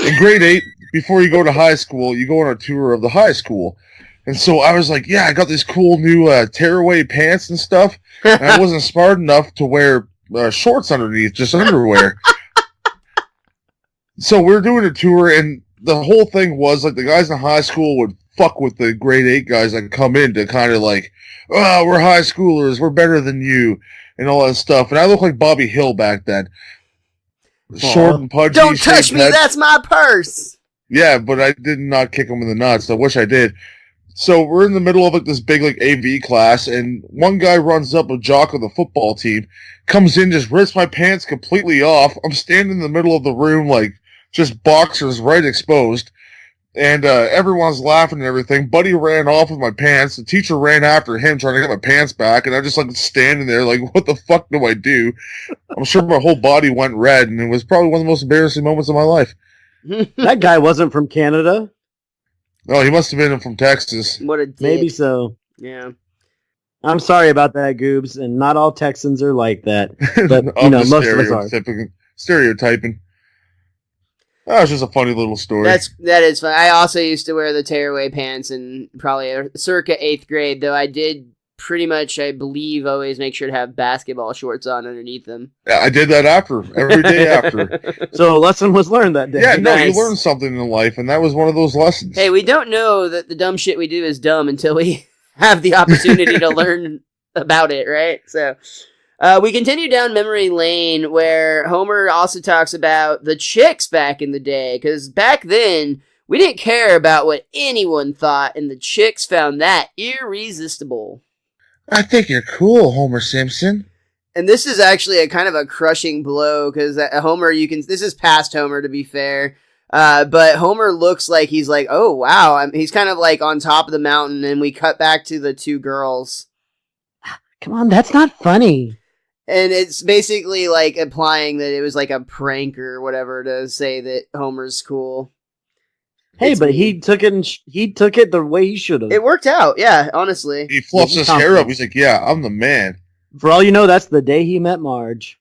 In grade 8, before you go to high school, you go on a tour of the high school. And so I was like, yeah, I got these cool new tearaway pants and stuff. And I wasn't smart enough to wear shorts underneath, just underwear. So we're doing a tour, and the whole thing was like the guys in high school would fuck with the grade 8 guys that come in to kind of like, oh, we're high schoolers, we're better than you, and all that stuff. And I look like Bobby Hill back then. Short and pudgy. Don't touch me, that's my purse! Yeah, but I did not kick him in the nuts. I wish I did. So we're in the middle of like this big like AV class, and one guy runs up, a jock of the football team, comes in, just rips my pants completely off. I'm standing in the middle of the room, like just boxers right exposed, and everyone's laughing and everything. Buddy ran off with my pants. The teacher ran after him trying to get my pants back, and I'm just like standing there like, what the fuck do I do? I'm sure my whole body went red, and it was probably one of the most embarrassing moments of my life. That guy wasn't from Canada. Oh, he must have been from Texas. What a dick. Maybe so. Yeah. I'm sorry about that, Goobz, and not all Texans are like that. But, most of us are. Stereotyping. That was just a funny little story. That is fun. I also used to wear the tearaway pants in probably circa 8th grade, though I did pretty much, I believe, always make sure to have basketball shorts on underneath them. Yeah, I did that every day after. So a lesson was learned that day. Yeah, no, Nice. you learn something in life, and that was one of those lessons. Hey, we don't know that the dumb shit we do is dumb until we have the opportunity to learn about it, right? So we continue down memory lane where Homer also talks about the chicks back in the day, because back then we didn't care about what anyone thought, and the chicks found that irresistible. I think you're cool, Homer Simpson. And this is actually a kind of a crushing blow, because Homer, this is past Homer, to be fair. But Homer looks like he's like, oh, wow. He's kind of like on top of the mountain, and we cut back to the two girls. Come on, that's not funny. And it's basically like implying that it was like a prank or whatever to say that Homer's cool. Hey, but he took it the way he should have. It worked out, yeah, honestly. He fluffs his hair up. He's like, yeah, I'm the man. For all you know, that's the day he met Marge.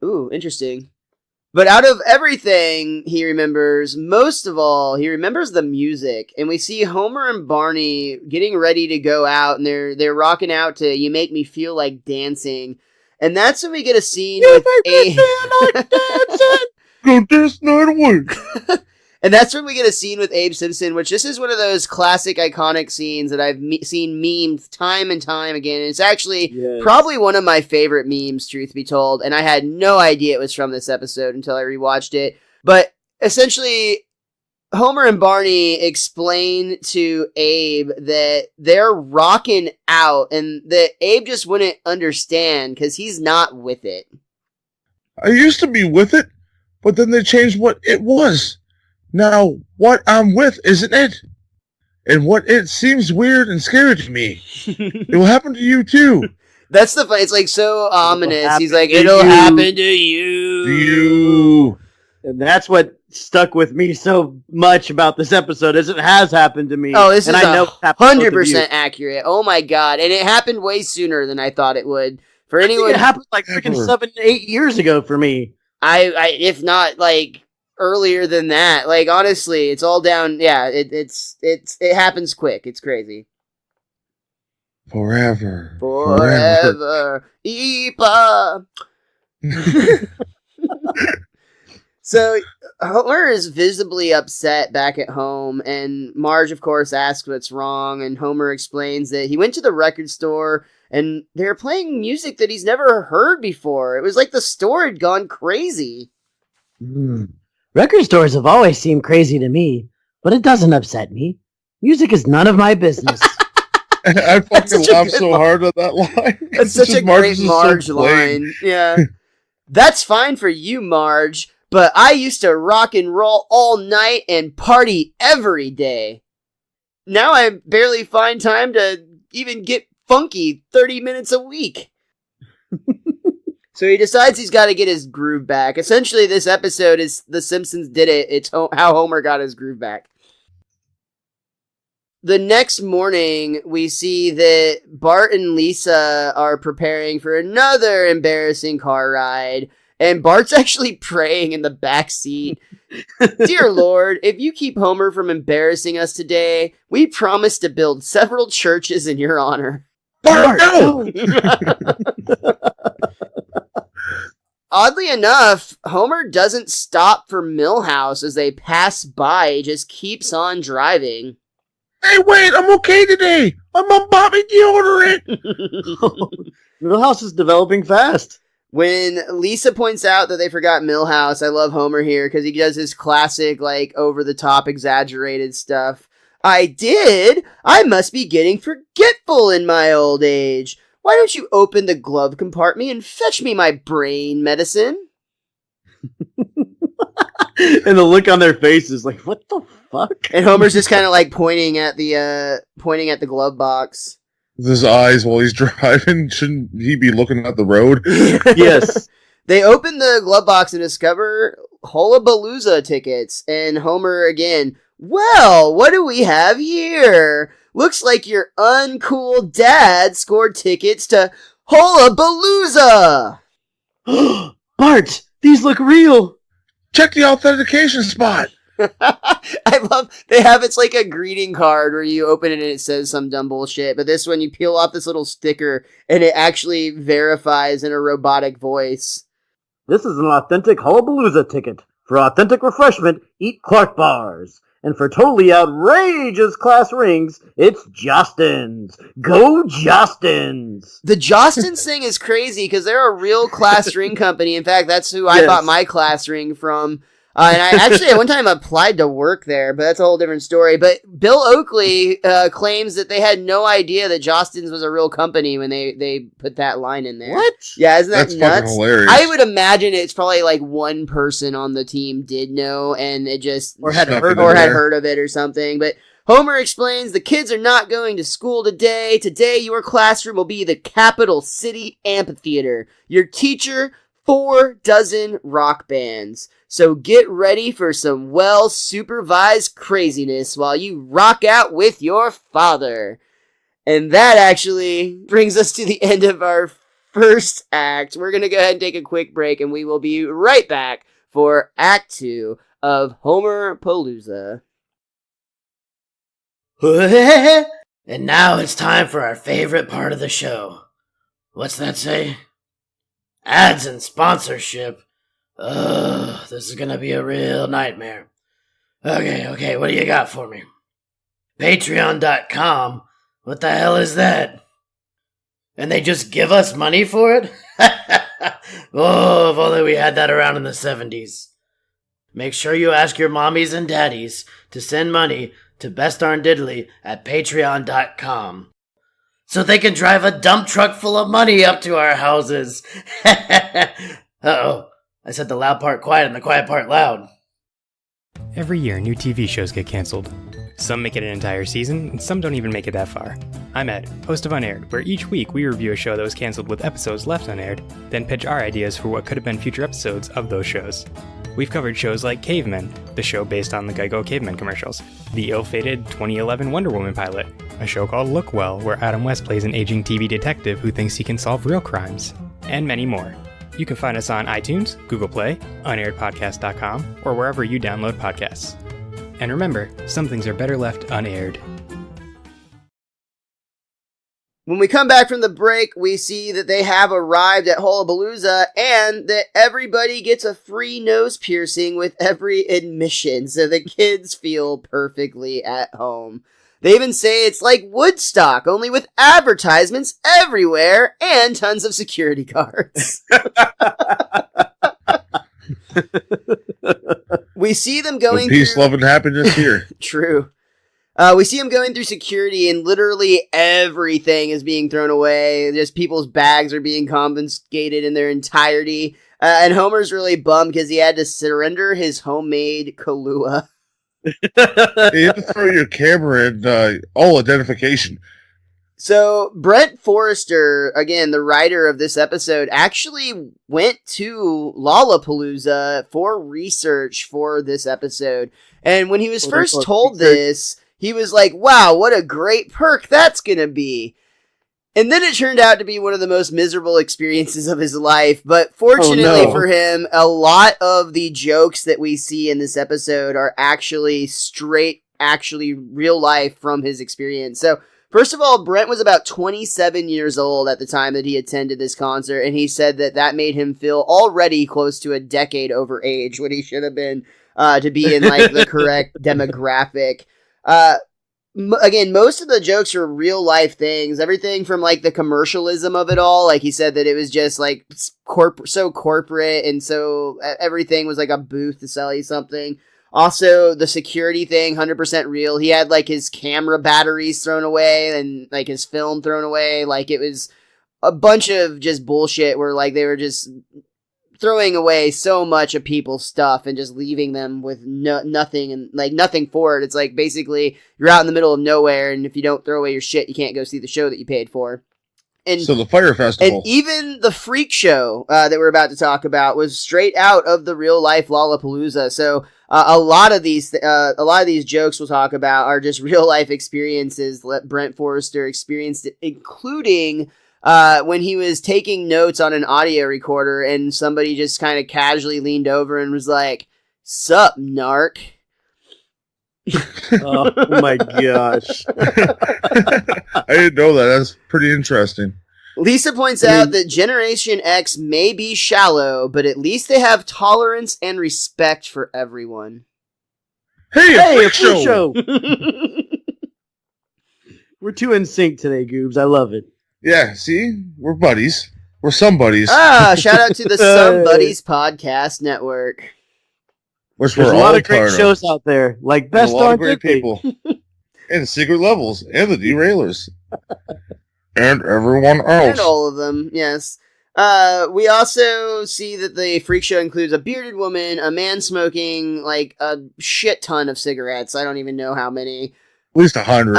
Ooh, interesting. But out of everything he remembers, most of all, he remembers the music. And we see Homer and Barney getting ready to go out, and they're rocking out to You Make Me Feel Like Dancing. And that's when we get a scene with Abe. Go dance night away. And that's when we get a scene with Abe Simpson, which this is one of those classic iconic scenes that I've seen memed time and time again. And it's actually probably one of my favorite memes, truth be told. And I had no idea it was from this episode until I rewatched it. But essentially, Homer and Barney explain to Abe that they're rocking out and that Abe just wouldn't understand because he's not with it. I used to be with it, but then they changed what it was. Now, what I'm with isn't it. And what it seems weird and scary to me. It will happen to you too. That's the fun. It's like so ominous. He's like, it'll happen to you. You. And that's what stuck with me so much about this episode, is it has happened to me. Oh, this and is I know 100% accurate. Oh my god. And it happened way sooner than I thought it would. For anyone, it happened like freaking 7-8 years ago for me. I if not like earlier than that. Like honestly, it's all down. Yeah, it happens quick. It's crazy. Forever. Eepa. So Homer is visibly upset back at home, and Marge, of course, asks what's wrong, and Homer explains that he went to the record store and they're playing music that he's never heard before. It was like the store had gone crazy. Record stores have always seemed crazy to me, but it doesn't upset me. Music is none of my business. I fucking laughed so hard at that line. That's such a great Marge line. Yeah. That's fine for you, Marge, but I used to rock and roll all night and party every day. Now I barely find time to even get funky 30 minutes a week. So he decides he's got to get his groove back. Essentially, this episode is The Simpsons did it. It's how Homer got his groove back. The next morning, we see that Bart and Lisa are preparing for another embarrassing car ride. And Bart's actually praying in the back seat. Dear Lord, if you keep Homer from embarrassing us today, we promise to build several churches in your honor. Bart, no! Oddly enough, Homer doesn't stop for Milhouse as they pass by. He just keeps on driving. Hey, wait, I'm okay today. I'm on Bobby deodorant. Milhouse is developing fast. When Lisa points out that they forgot Milhouse, I love Homer here because he does his classic, like, over-the-top, exaggerated stuff. I did? I must be getting forgetful in my old age. Why don't you open the glove compartment and fetch me my brain medicine? And the look on their faces, like, what the fuck? And Homer's just kind of like pointing at the glove box. With his eyes while he's driving, shouldn't he be looking at the road? Yes. They open the glove box and discover Homerpalooza tickets. And Homer again, well, what do we have here? Looks like your uncool dad scored tickets to Homerpalooza. Bart, these look real. Check the authentication spot. I love they have it's like a greeting card where you open it and it says some dumb bullshit, but this one you peel off this little sticker and it actually verifies in a robotic voice. This is an authentic Hullabalooza ticket. For authentic refreshment, eat Clark bars. And for totally outrageous class rings, it's Jostins. Go Jostins! The Jostins thing is crazy because they're a real class ring company. In fact, that's who I bought my class ring from. And I actually at one time applied to work there, but that's a whole different story. But Bill Oakley claims that they had no idea that Jostins was a real company when they put that line in there. What? Yeah, isn't that That's nuts? fucking hilarious. I would imagine it's probably like one person on the team did know, and it just Had Stuck heard it of in had there. heard of it or something. But Homer explains the kids are not going to school today. Today, your classroom will be the Capital City Amphitheater. Your teacher, 4 dozen rock bands. So get ready for some well-supervised craziness while you rock out with your father. And that actually brings us to the end of our first act. We're going to go ahead and take a quick break, and we will be right back for Act 2 of Homerpalooza. And now it's time for our favorite part of the show. What's that say? Ads and sponsorship. Ugh, this is gonna be a real nightmare. Okay, what do you got for me? Patreon.com? What the hell is that? And they just give us money for it? Oh, if only we had that around in the 70s. Make sure you ask your mommies and daddies to send money to Best Darn Diddly at patreon.com. So they can drive a dump truck full of money up to our houses. Uh-oh. I said the loud part quiet and the quiet part loud. Every year, new TV shows get canceled. Some make it an entire season, and some don't even make it that far. I'm Ed, host of Unaired, where each week we review a show that was canceled with episodes left unaired, then pitch our ideas for what could have been future episodes of those shows. We've covered shows like Cavemen, the show based on the Geico Cavemen commercials, the ill-fated 2011 Wonder Woman pilot, a show called Look Well, where Adam West plays an aging TV detective who thinks he can solve real crimes, and many more. You can find us on iTunes, Google Play, unairedpodcast.com, or wherever you download podcasts. And remember, some things are better left unaired. When we come back from the break, we see that they have arrived at Homerpalooza and that everybody gets a free nose piercing with every admission, so the kids feel perfectly at home. They even say it's like Woodstock, only with advertisements everywhere and tons of security guards. We see them going Peace, through... love, and happiness here. True. We see them going through security and literally everything is being thrown away. Just people's bags are being confiscated in their entirety. And Homer's really bummed because he had to surrender his homemade Kahlua. You have to throw your camera in all identification. So Brent Forrester, again, the writer of this episode, actually went to Lollapalooza for research for this episode. And when he was first told this, he was like, wow, what a great perk that's going to be. And then it turned out to be one of the most miserable experiences of his life. But fortunately for him, a lot of the jokes that we see in this episode are actually real life from his experience. So first of all, Brent was about 27 years old at the time that he attended this concert. And he said that made him feel already close to a decade over age when he should have been to be in like the correct demographic. again, most of the jokes are real life things. Everything from like the commercialism of it all. Like he said that it was just like so corporate, and so everything was like a booth to sell you something. Also, the security thing, 100% real. He had like his camera batteries thrown away and like his film thrown away. Like it was a bunch of just bullshit where like they were just throwing away so much of people's stuff and just leaving them with nothing and like nothing for it. It's like basically you're out in the middle of nowhere, and if you don't throw away your shit, you can't go see the show that you paid for. And so the Fire Festival, and even the freak show that we're about to talk about was straight out of the real life Lollapalooza. So a lot of these jokes we'll talk about are just real life experiences that Brent Forrester experienced, including when he was taking notes on an audio recorder and somebody just kind of casually leaned over and was like, "Sup, narc?" Oh my gosh. I didn't know that. That's pretty interesting. Lisa points out that Generation X may be shallow, but at least they have tolerance and respect for everyone. Hey, A freak show! We're too in sync today, Goobz. I love it. Yeah, see? We're buddies. We're some buddies. Shout out to the Some Buddies Podcast Network. Which There's we're a lot all of great part shows out there, like And Best a lot on of great people. And Secret Levels. And the Derailers. And everyone else. And all of them, yes. We also see that the freak show includes a bearded woman, a man smoking like a shit ton of cigarettes. I don't even know how many. At least 100.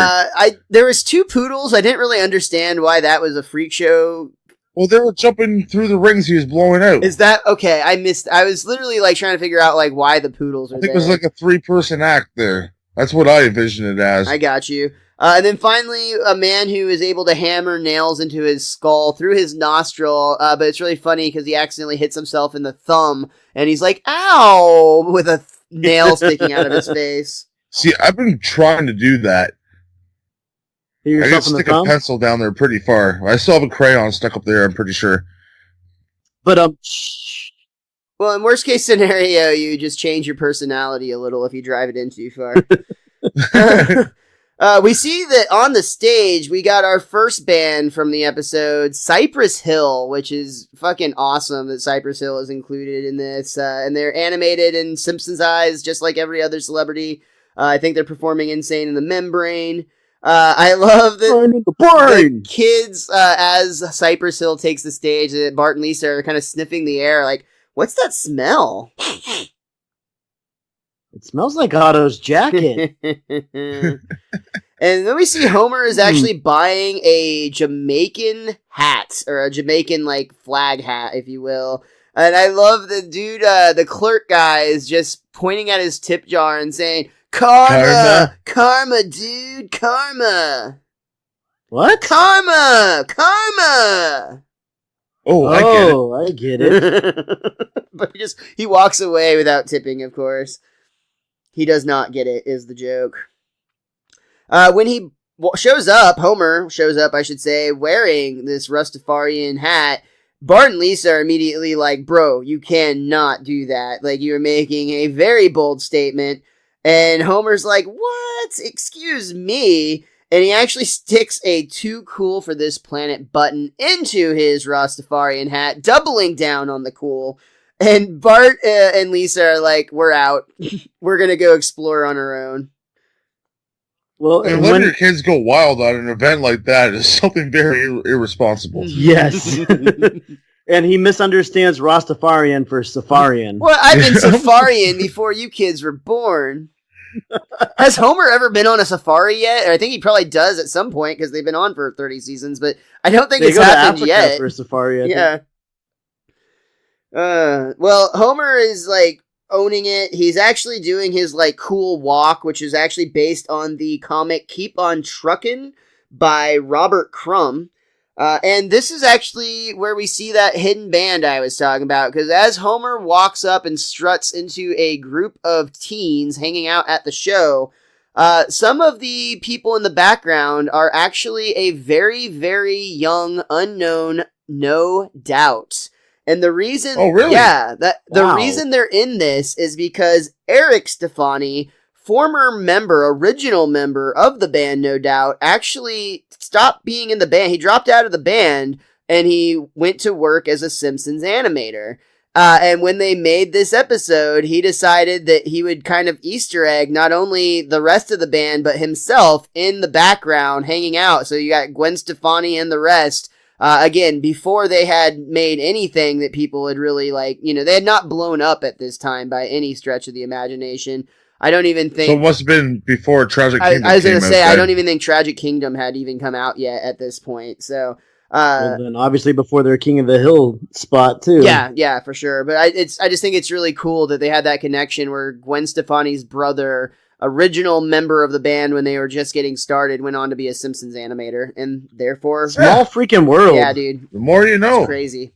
There was 2 poodles. I didn't really understand why that was a freak show. Well, they were jumping through the rings he was blowing out. Is that okay? I was literally like trying to figure out like why the poodles are I think there. it was like a 3-person act there. That's what I envisioned it as. I got you. And then finally, a man who is able to hammer nails into his skull through his nostril. But it's really funny because he accidentally hits himself in the thumb, and he's like, "Ow!" with a nail sticking out of his face. See, I've been trying to do that. Hit I can yourself in the stick a thumb. pencil down there pretty far. I still have a crayon stuck up there, I'm pretty sure. But Well, in worst case scenario, you just change your personality a little if you drive it in too far. We see that on the stage, we got our first band from the episode, Cypress Hill, which is fucking awesome that Cypress Hill is included in this. And they're animated in Simpson's eyes, just like every other celebrity. I think they're performing Insane in the Membrane. I love that the kids, as Cypress Hill takes the stage, Bart and Lisa are kind of sniffing the air, like, what's that smell? it smells like Otto's jacket. And then we see Homer is actually buying a Jamaican hat, or a Jamaican, like, flag hat, if you will. And I love the dude, the clerk guy is just pointing at his tip jar and saying, Karma! Karma, dude! Karma! What? Karma! Karma! Oh, I get it. I get it. But he walks away without tipping, of course. He does not get it, is the joke. When he shows up, Homer shows up, I should say, wearing this Rastafarian hat, Bart and Lisa are immediately like, bro, you cannot do that. Like, you're making a very bold statement. And Homer's like, what? Excuse me. And he actually sticks a "too cool for this planet" button into his Rastafarian hat, doubling down on the cool. And Bart and Lisa are like, we're out. We're going to go explore on our own. Well, And letting your kids go wild on an event like that is something very irresponsible. yes. And he misunderstands Rastafarian for Safarian. Well, I've been safariing before you kids were born. Has Homer ever been on a safari yet? I think he probably does at some point because they've been on for 30 seasons, but I don't think They it's go to happened Africa yet. for Safari, I think. Yeah. Well, Homer is like owning it. He's actually doing his like cool walk, which is actually based on the comic Keep on Truckin' by Robert Crumb. And this is actually where we see that hidden band I was talking about, because as Homer walks up and struts into a group of teens hanging out at the show, some of the people in the background are actually a very, very young, unknown No Doubt. And the reason, Oh, really? Yeah, the Wow. reason they're in this is because Eric Stefani original member of the band, no doubt, actually stopped being in the band. He dropped out of the band and he went to work as a Simpsons animator. And when they made this episode, he decided that he would kind of Easter egg not only the rest of the band, but himself in the background hanging out. So you got Gwen Stefani and the rest. Again, before they had made anything that people had really they had not blown up at this time by any stretch of the imagination. I don't even think... So it must have been before Tragic Kingdom I was going to say, out. I don't even think Tragic Kingdom had even come out yet at this point, so... well, then obviously before their King of the Hill spot, too. Yeah, for sure. But I just think it's really cool that they had that connection where Gwen Stefani's brother, original member of the band when they were just getting started, went on to be a Simpsons animator, and therefore... Small freaking world. Yeah, dude. The more you know. It's crazy.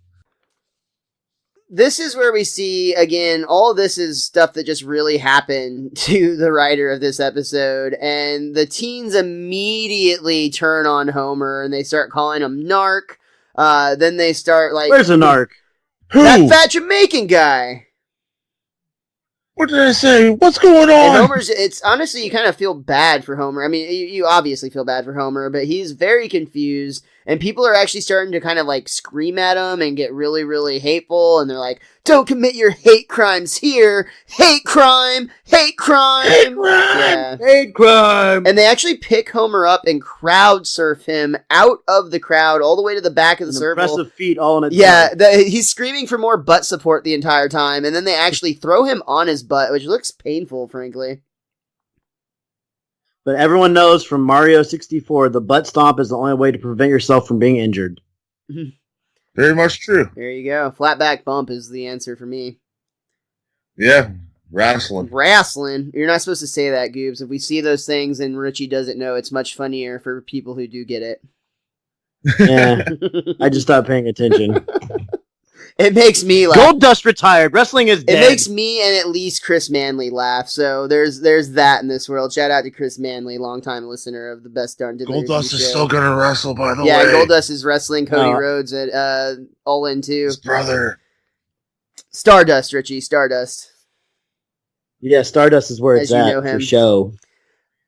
This is where we see, again, all of this is stuff that just really happened to the writer of this episode, and the teens immediately turn on Homer, and they start calling him Narc. Then they start, Where's the Narc? Who? That fat Jamaican guy! What did I say? What's going on? And it's honestly, you kind of feel bad for Homer. I mean, you obviously feel bad for Homer, but he's very confused, and people are actually starting to kind of scream at him and get really, really hateful, and they're like, don't commit your hate crimes here! Hate crime! Hate crime! Hate crime! Yeah. Hate crime! And they actually pick Homer up and crowd surf him out of the crowd all the way to the back of the circle. Impressive feet all in a Yeah, he's screaming for more butt support the entire time, and then they actually throw him on his butt, which looks painful, frankly. But everyone knows from Mario 64, the butt stomp is the only way to prevent yourself from being injured. Very much true. There you go. Flat back bump is the answer for me. Yeah, wrestling. Wrestling. You're not supposed to say that, Goobz. If we see those things and Richie doesn't know, it's much funnier for people who do get it. Yeah, I just stopped paying attention. It makes me laugh. Gold Dust retired. Wrestling is dead. It makes me and at least Chris Manley laugh. So there's that in this world. Shout out to Chris Manley, longtime listener of the Best Darn Diddly Goldust Review is Show. still gonna wrestle, by the way. Yeah, Goldust is wrestling Cody Oh. Rhodes at All In 2. His brother. Stardust, Richie. Stardust. Yeah, Stardust is where As it's you at know him. for show.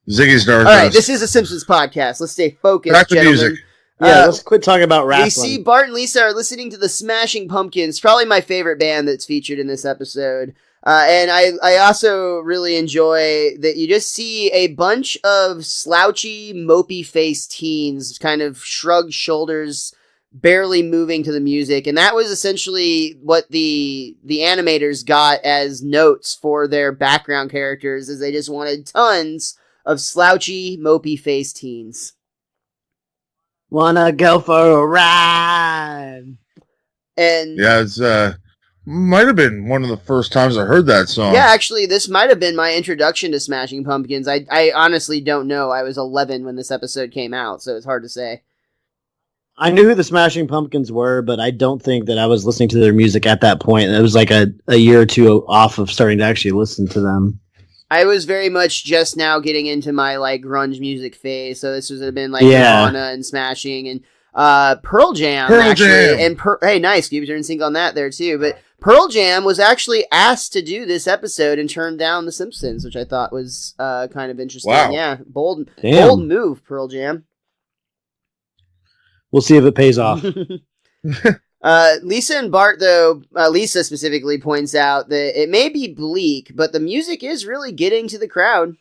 Ziggy Stardust. All right, this is a Simpsons podcast. Let's stay focused, Back to gentlemen. music. Yeah, let's quit talking about We wrestling. see Bart and Lisa are listening to the Smashing Pumpkins, probably my favorite band that's featured in this episode. And I also really enjoy that you just see a bunch of slouchy, mopey-faced teens kind of shrug shoulders, barely moving to the music. And that was essentially what the animators got as notes for their background characters, is they just wanted tons of slouchy, mopey-faced teens. Wanna go for a ride? And Yeah, it's might have been one of the first times I heard that song. yeah, actually, this might have been my introduction to Smashing Pumpkins. I honestly don't know. I was 11 when this episode came out, so it's hard to say. I knew who the Smashing Pumpkins were, but I don't think that I was listening to their music at that point. It was like a year or two off of starting to actually listen to them. I was very much just now getting into my grunge music phase, so this would have been Yeah. Nirvana and Smashing and Pearl Jam Pearl actually. Jam. And hey, nice, Goobz, you're in sync on that there too. But Pearl Jam was actually asked to do this episode and turned down The Simpsons, which I thought was kind of interesting. Wow. Yeah, bold Damn. move, Pearl Jam. We'll see if it pays off. Lisa and Bart, though, Lisa specifically points out that it may be bleak, but the music is really getting to the crowd.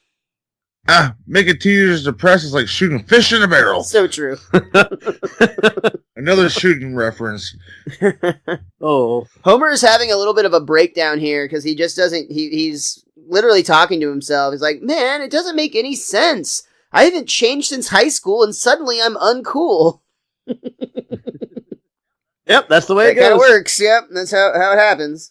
Making teenagers depressed is like shooting fish in a barrel. So true. Another shooting reference. Oh, Homer is having a little bit of a breakdown here because he just doesn't, he's literally talking to himself. He's like, man, it doesn't make any sense. I haven't changed since high school and suddenly I'm uncool. yep, that's the way That it kind of goes. works. Yep, that's how it happens.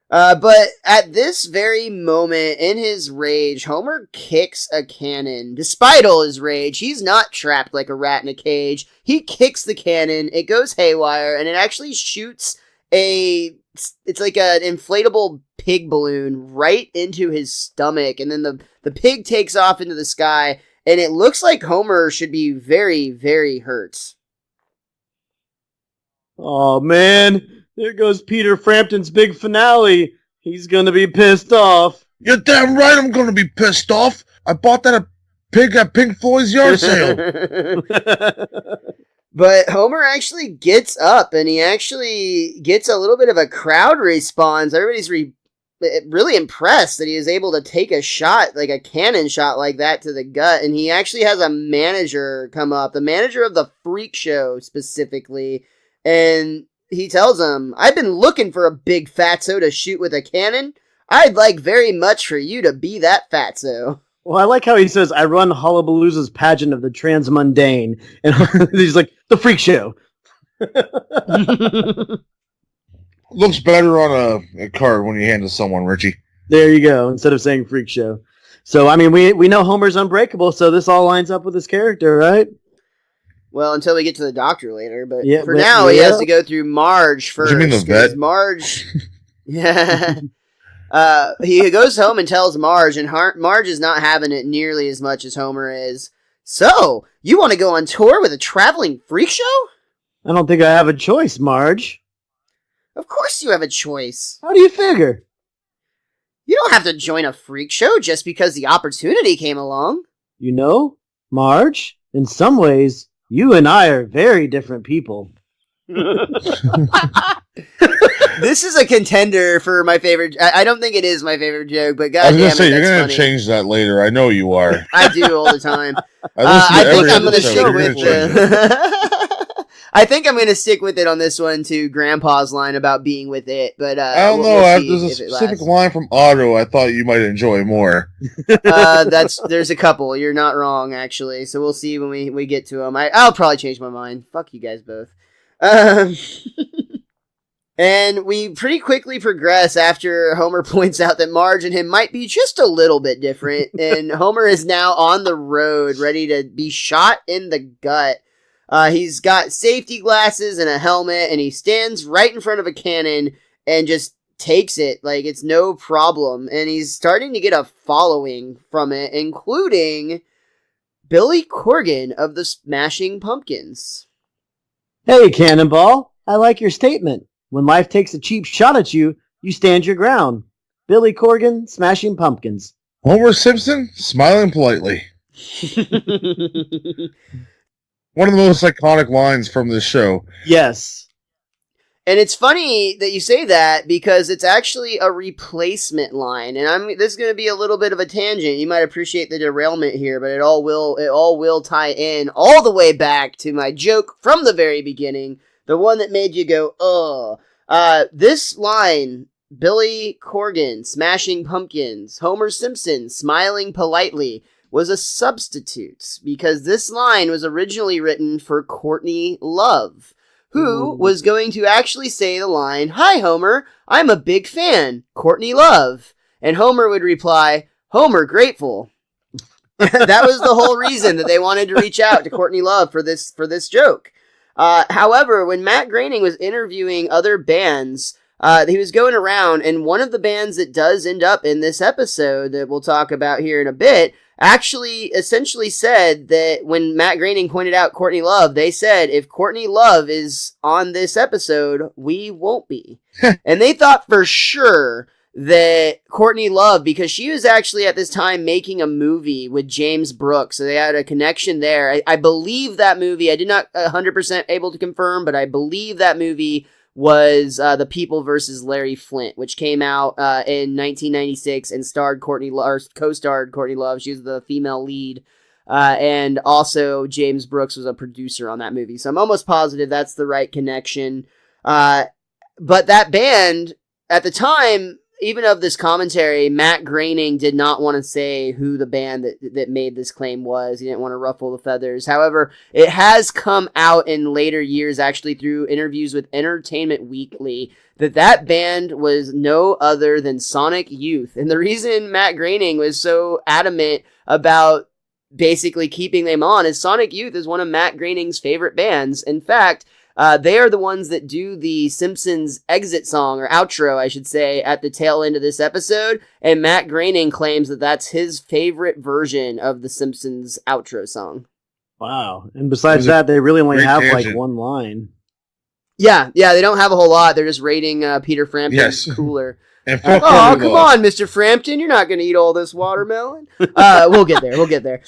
But at this very moment, in his rage, Homer kicks a cannon. Despite all his rage, he's not trapped like a rat in a cage. He kicks the cannon, it goes haywire, and it actually shoots it's like an inflatable pig balloon right into his stomach, and then the pig takes off into the sky, and it looks like Homer should be very, very hurt. Oh, man. There goes Peter Frampton's big finale. He's going to be pissed off. You're damn right I'm going to be pissed off. I bought that at Pink Floyd's yard sale. But Homer actually gets up, and he actually gets a little bit of a crowd response. Everybody's really impressed that he was able to take a shot, like a cannon shot like that to the gut. And he actually has a manager come up, the manager of the Freak Show specifically, and he tells him, I've been looking for a big fatso to shoot with a cannon. I'd like very much for you to be that fatso. Well, I like how he says, I run Homerpalooza's pageant of the transmundane. And he's like, the Freak Show. Looks better on a card when you hand it to someone, Richie. There you go, instead of saying Freak Show. So, I mean, we know Homer's unbreakable, so this all lines up with his character, right? Well, until we get to the doctor later. But Yeah, for but- now, he yeah. has to go through Marge first. You mean the 'cause vet? Marge... Yeah. He goes home and tells Marge, and Marge is not having it nearly as much as Homer is. So, you want to go on tour with a traveling freak show? I don't think I have a choice, Marge. Of course you have a choice. How do you figure? You don't have to join a freak show just because the opportunity came along. You know, Marge, in some ways, you and I are very different people. This is a contender for my favorite... I don't think it is my favorite joke, but I was goddamn going it, to say, you're that's going funny. to change that later. I know you are. I do all the time. I I think I'm going to episode. stick You're with gonna change it. I think I'm going to stick with it on this one to Grandpa's line about being with it, but I don't know. we'll see There's a if it specific lasts. line from Otto I thought you might enjoy more. There's a couple. You're not wrong, actually. So we'll see when we get to them. I'll probably change my mind. Fuck you guys both. And we pretty quickly progress after Homer points out that Marge and him might be just a little bit different. And Homer is now on the road, ready to be shot in the gut. He's got safety glasses and a helmet, and he stands right in front of a cannon and just takes it like it's no problem. And he's starting to get a following from it, including Billy Corgan of the Smashing Pumpkins. Hey, Cannonball, I like your statement. When life takes a cheap shot at you, you stand your ground. Billy Corgan, Smashing Pumpkins. Homer Simpson, smiling politely. One of the most iconic lines from this show. Yes. And it's funny that you say that because it's actually a replacement line. And this is going to be a little bit of a tangent. You might appreciate the derailment here, but it all will tie in all the way back to my joke from the very beginning. The one that made you go, ugh. This line, Billy Corgan, Smashing Pumpkins, Homer Simpson, smiling politely, was a substitute because this line was originally written for Courtney Love, who was going to actually say the line, Hi, Homer, I'm a big fan, Courtney Love. And Homer would reply, Homer, grateful. That was the whole reason that they wanted to reach out to Courtney Love for this joke. However, when Matt Groening was interviewing other bands, he was going around, and one of the bands that does end up in this episode that we'll talk about here in a bit actually essentially said that when Matt Groening pointed out Courtney Love, they said, if Courtney Love is on this episode, we won't be. And they thought for sure that Courtney Love, because she was actually at this time making a movie with James Brooks, so they had a connection there. I believe that movie, I did not 100% able to confirm, but I believe that movie was The People versus Larry Flint, which came out in 1996 and starred co-starred Courtney Love. She was the female lead. And also James Brooks was a producer on that movie. So I'm almost positive that's the right connection. But that band, at the time, even of this commentary, Matt Groening did not want to say who the band that made this claim was. He didn't want to ruffle the feathers. However, it has come out in later years, actually through interviews with Entertainment Weekly, that band was no other than Sonic Youth. And the reason Matt Groening was so adamant about basically keeping them on is Sonic Youth is one of Matt Groening's favorite bands. In fact, they are the ones that do the Simpsons exit song, or outro, I should say, at the tail end of this episode. And Matt Groening claims that that's his favorite version of the Simpsons outro song. Wow. And besides that, they really only great have tangent. like one line. Yeah, they don't have a whole lot. They're just rating Peter Frampton's Yes. cooler. And fuck Oh, Carter come Love. on, Mr. Frampton. You're not going to eat all this watermelon. We'll get there. We'll get there.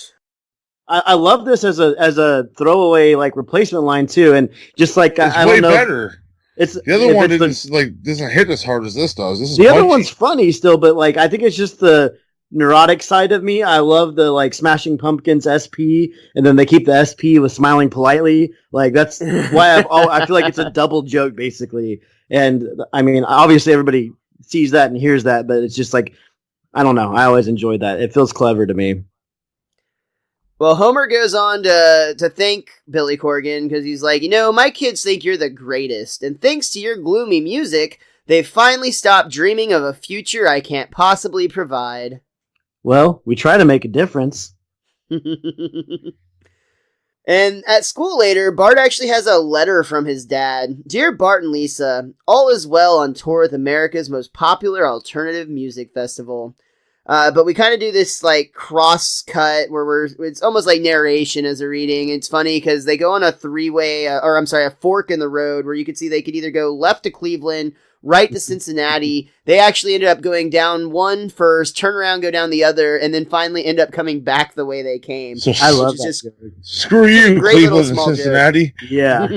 I love this as a throwaway like replacement line too, and just like It's I way don't know, better. it's The other if one it's doesn't hit as hard as this does. This is the other punchy. one's funny still, but like I think it's just the neurotic side of me. I love the like Smashing Pumpkins SP, and then they keep the SP with Smiling Politely. Like that's why I feel like it's a double joke basically. And I mean, obviously everybody sees that and hears that, but it's just like I don't know. I always enjoyed that. It feels clever to me. Well, Homer goes on to thank Billy Corgan because he's like, my kids think you're the greatest, and thanks to your gloomy music, they've finally stopped dreaming of a future I can't possibly provide. Well, we try to make a difference. And at school later, Bart actually has a letter from his dad. Dear Bart and Lisa, all is well on tour with America's most popular alternative music festival. But we kind of do this like cross cut where it's almost like narration as a reading. It's funny because they go on a a fork in the road where you could see they could either go left to Cleveland, right to Cincinnati. They actually ended up going down one first, turn around, go down the other, and then finally end up coming back the way they came. So I love Which is that. just screw you, great little Cleveland and small joke. Cincinnati. Yeah,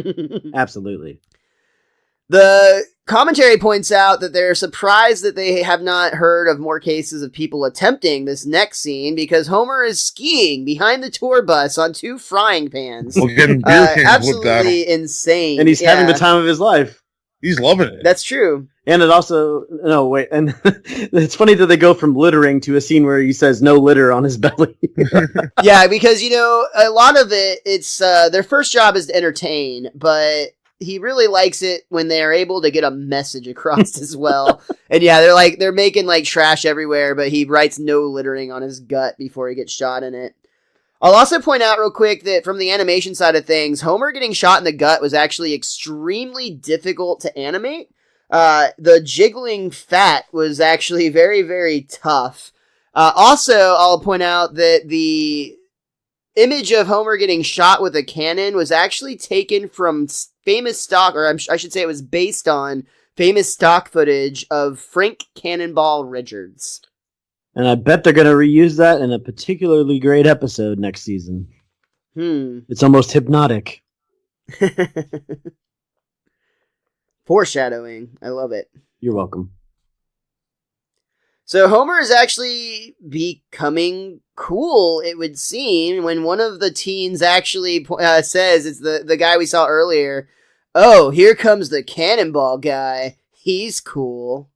absolutely. The commentary points out that they're surprised that they have not heard of more cases of people attempting this next scene because Homer is skiing behind the tour bus on 2 frying pans. Well, getting beer cans whipped at him. Absolutely insane. And he's having the time of his life. He's loving it. That's true. And it also and it's funny that they go from littering to a scene where he says no litter on his belly. Yeah, because a lot of it's their first job is to entertain, but he really likes it when they're able to get a message across as well. And yeah, they're making like trash everywhere, but he writes no littering on his gut before he gets shot in it. I'll also point out real quick that from the animation side of things, Homer getting shot in the gut was actually extremely difficult to animate. The jiggling fat was actually very, very tough. Also, I'll point out that the image of Homer getting shot with a cannon was actually taken from famous stock, or I should say it was based on famous stock footage of Frank Cannonball Richards. And I bet they're going to reuse that in a particularly great episode next season. It's almost hypnotic. Foreshadowing. I love it. You're welcome. So Homer is actually becoming cool, it would seem, when one of the teens actually says, it's the guy we saw earlier, oh, here comes the cannonball guy. He's cool.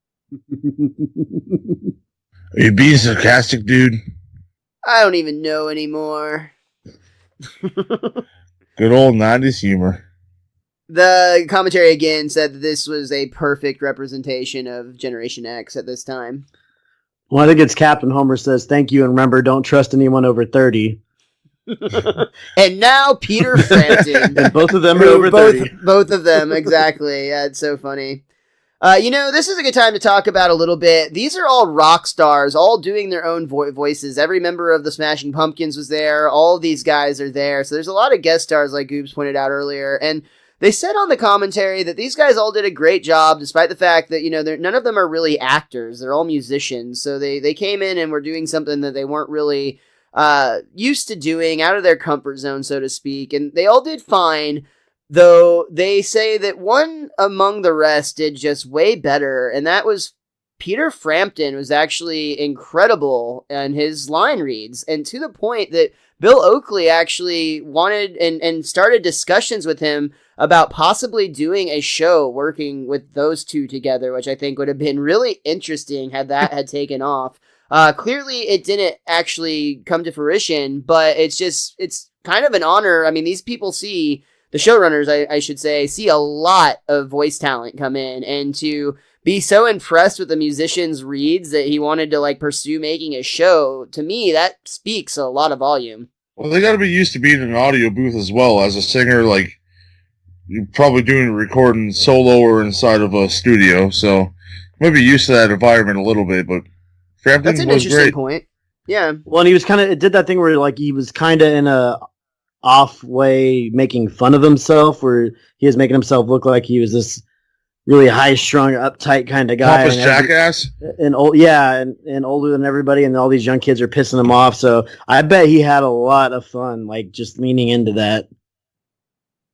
Are you being sarcastic, dude? I don't even know anymore. Good old 90s humor. The commentary again said that this was a perfect representation of Generation X at this time. Well, I think it's Captain Homer says, thank you, and remember, don't trust anyone over 30. And now Peter Frampton. And both of them are over 30. Both of them, exactly. Yeah, it's so funny. This is a good time to talk about a little bit. These are all rock stars, all doing their own voices. Every member of the Smashing Pumpkins was there. All of these guys are there. So there's a lot of guest stars, like Goobz pointed out earlier. And they said on the commentary that these guys all did a great job, despite the fact that, none of them are really actors. They're all musicians. So they came in and were doing something that they weren't really used to doing, out of their comfort zone, so to speak. And they all did fine. Though they say that one among the rest did just way better, and that was Peter Frampton was actually incredible in his line reads, and to the point that Bill Oakley actually wanted and started discussions with him about possibly doing a show working with those two together, which I think would have been really interesting had that had taken off. Clearly it didn't actually come to fruition, but it's kind of an honor. I mean, these people the showrunners, I should say, see a lot of voice talent come in, and to be so impressed with the musician's reads that he wanted to pursue making a show, to me, that speaks a lot of volume. Well, they got to be used to being in an audio booth as well. As a singer, you're probably doing recording solo or inside of a studio, so you might be used to that environment a little bit, but Frampton That's an was interesting great. point. Yeah. Well, and he was it did that thing where he was kind of in a off way making fun of himself, where he was making himself look like he was this really high-strung, uptight kind of guy. Pompous jackass. And older than everybody, and all these young kids are pissing him off. So I bet he had a lot of fun, like just leaning into that.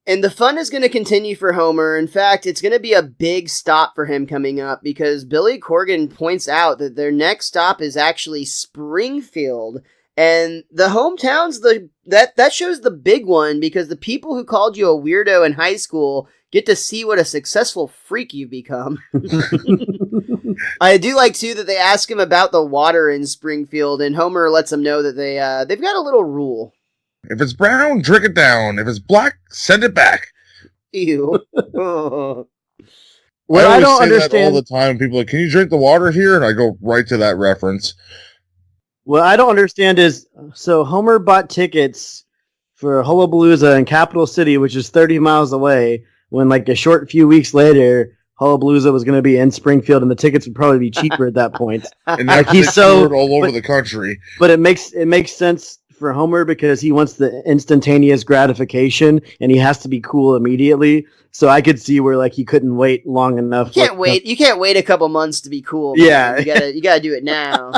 And the fun is going to continue for Homer. In fact, it's going to be a big stop for him coming up because Billy Corgan points out that their next stop is actually Springfield. And the hometowns, that shows the big one because the people who called you a weirdo in high school get to see what a successful freak you've become. I do like, too, that they ask him about the water in Springfield, and Homer lets them know that they've got a little rule. If it's brown, drink it down. If it's black, send it back. Ew. What I I don't always say understand that all the time. People are like, can you drink the water here? And I go right to that reference. What I don't understand is, so Homer bought tickets for Hullabalooza in Capital City, which is 30 miles away, when like a short few weeks later, Hullabalooza was going to be in Springfield, and the tickets would probably be cheaper at that point. And Like, that's he's so- all over but- the country. But it makes sense for Homer because he wants the instantaneous gratification, and he has to be cool immediately. So I could see where like he couldn't wait long enough. You can't wait a couple months to be cool. Yeah. Man. You gotta do it now.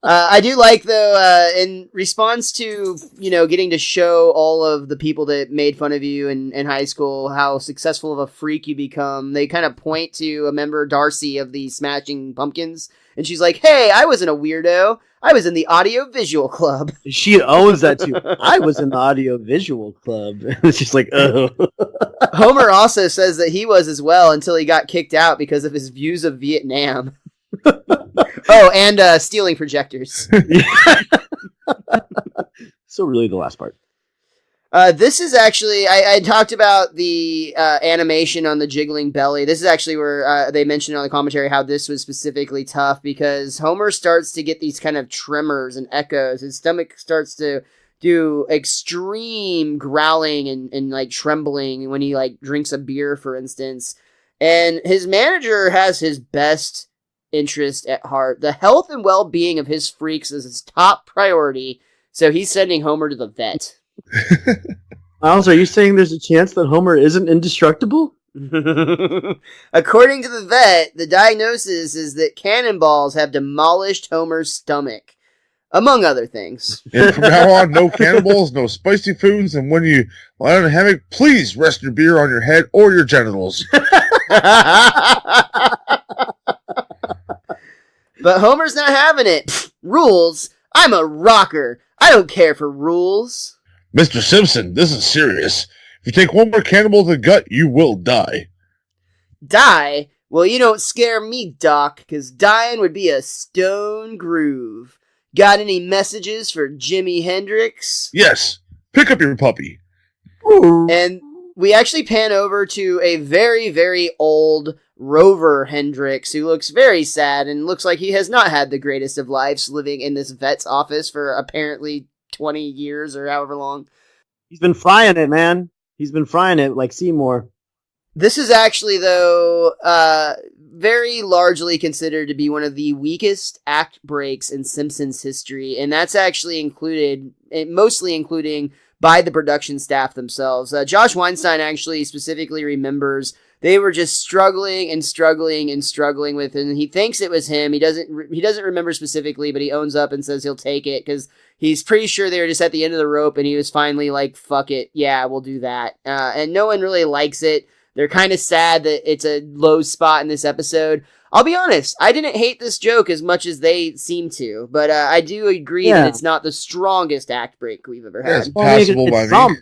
I do like, though, in response to, getting to show all of the people that made fun of you in high school, how successful of a freak you become, they kind of point to a member, Darcy, of the Smashing Pumpkins, and she's like, hey, I wasn't a weirdo. I was in the Audio Visual Club. She owns that too. I was in the Audio Visual Club. It's just like, oh. Homer also says that he was as well until he got kicked out because of his views of Vietnam. Oh, and stealing projectors. So really the last part. This is actually, I talked about the animation on the jiggling belly. This is actually where they mentioned on the commentary how this was specifically tough because Homer starts to get these kind of tremors and echoes. His stomach starts to do extreme growling and like trembling when he like drinks a beer, for instance. And his manager has his best interest at heart. The health and well-being of his freaks is his top priority. So he's sending Homer to the vet. Miles, are you saying there's a chance that Homer isn't indestructible? According to the vet, the diagnosis is that cannonballs have demolished Homer's stomach, among other things. And from now on, no cannibals, no spicy foods, and when you lie on a hammock, please rest your beer on your head or your genitals. But Homer's not having it. Pfft, rules? I'm a rocker. I don't care for rules. Mr. Simpson, this is serious. If you take one more cannibal to the gut, you will die. Die? Well, you don't scare me, Doc, because dying would be a stone groove. Got any messages for Jimi Hendrix? Yes, pick up your puppy. And we actually pan over to a very, very old Rover Hendrix who looks very sad and looks like he has not had the greatest of lives living in this vet's office for apparently 20 years or however long. He's been frying it, man. He's been frying it like Seymour. This is actually, though, very largely considered to be one of the weakest act breaks in Simpsons history, and that's actually mostly including by the production staff themselves. Josh Weinstein actually specifically remembers they were just struggling and struggling and struggling with it, and he thinks it was him. He doesn't remember specifically, but he owns up and says he'll take it because he's pretty sure they were just at the end of the rope, and he was finally like, fuck it, yeah, we'll do that. And no one really likes it. They're kind of sad that it's a low spot in this episode. I'll be honest, I didn't hate this joke as much as they seem to, but I do agree that it's not the strongest act break we've ever had. It's passable by me.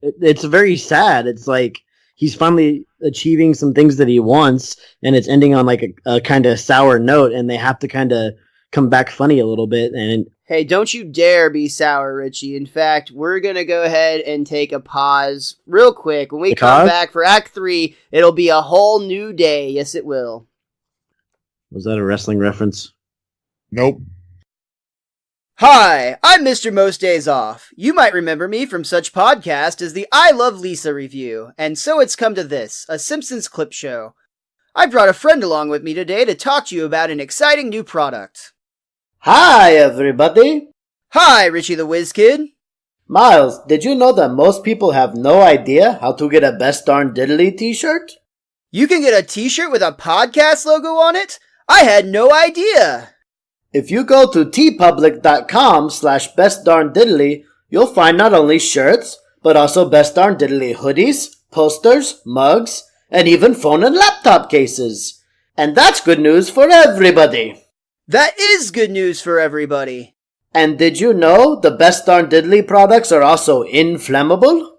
It's very sad. It's like he's finally achieving some things that he wants, and it's ending on like a kind of sour note, and they have to kind of come back funny a little bit. And hey, don't you dare be sour, Richie. In fact, we're going to go ahead and take a pause real quick. When we come back for Act 3, it'll be a whole new day. Yes, it will. Was that a wrestling reference? Nope. Hi, I'm Mr. Most Days Off. You might remember me from such podcasts as the I Love Lisa review, and so it's come to this, a Simpsons clip show. I brought a friend along with me today to talk to you about an exciting new product. Hi, everybody. Hi, Richie the Whiz Kid. Miles, did you know that most people have no idea how to get a Best Darn Diddly t-shirt? You can get a t-shirt with a podcast logo on it? I had no idea! If you go to tpublic.com/bestdarndiddly, you'll find not only shirts, but also Best Darn Diddly hoodies, posters, mugs, and even phone and laptop cases. And that's good news for everybody. That is good news for everybody. And did you know the Best Darn Diddly products are also inflammable?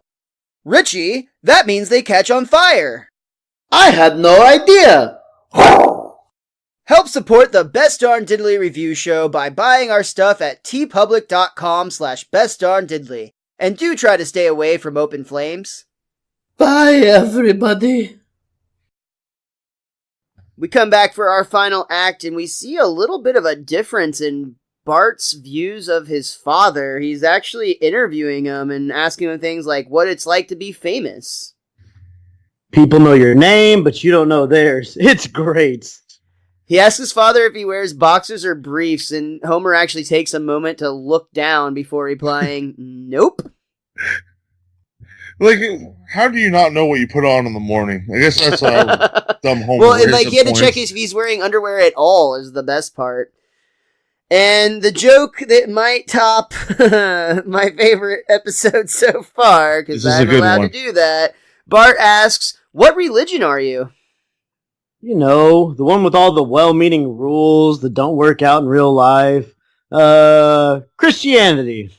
Richie, that means they catch on fire. I had no idea. Help support the Best Darn Diddly review show by buying our stuff at tpublic.com/bestdarndiddly. And do try to stay away from open flames. Bye, everybody. We come back for our final act, and we see a little bit of a difference in Bart's views of his father. He's actually interviewing him and asking him things like what it's like to be famous. People know your name, but you don't know theirs. It's great. He asks his father if he wears boxers or briefs, and Homer actually takes a moment to look down before replying, nope. Like, how do you not know what you put on in the morning? I guess that's a dumb Homer. Well, and like he had to check if he's wearing underwear at all is the best part. And the joke that might top my favorite episode so far, because I'm allowed to do that, Bart asks, what religion are you? You know, the one with all the well-meaning rules that don't work out in real life. Christianity.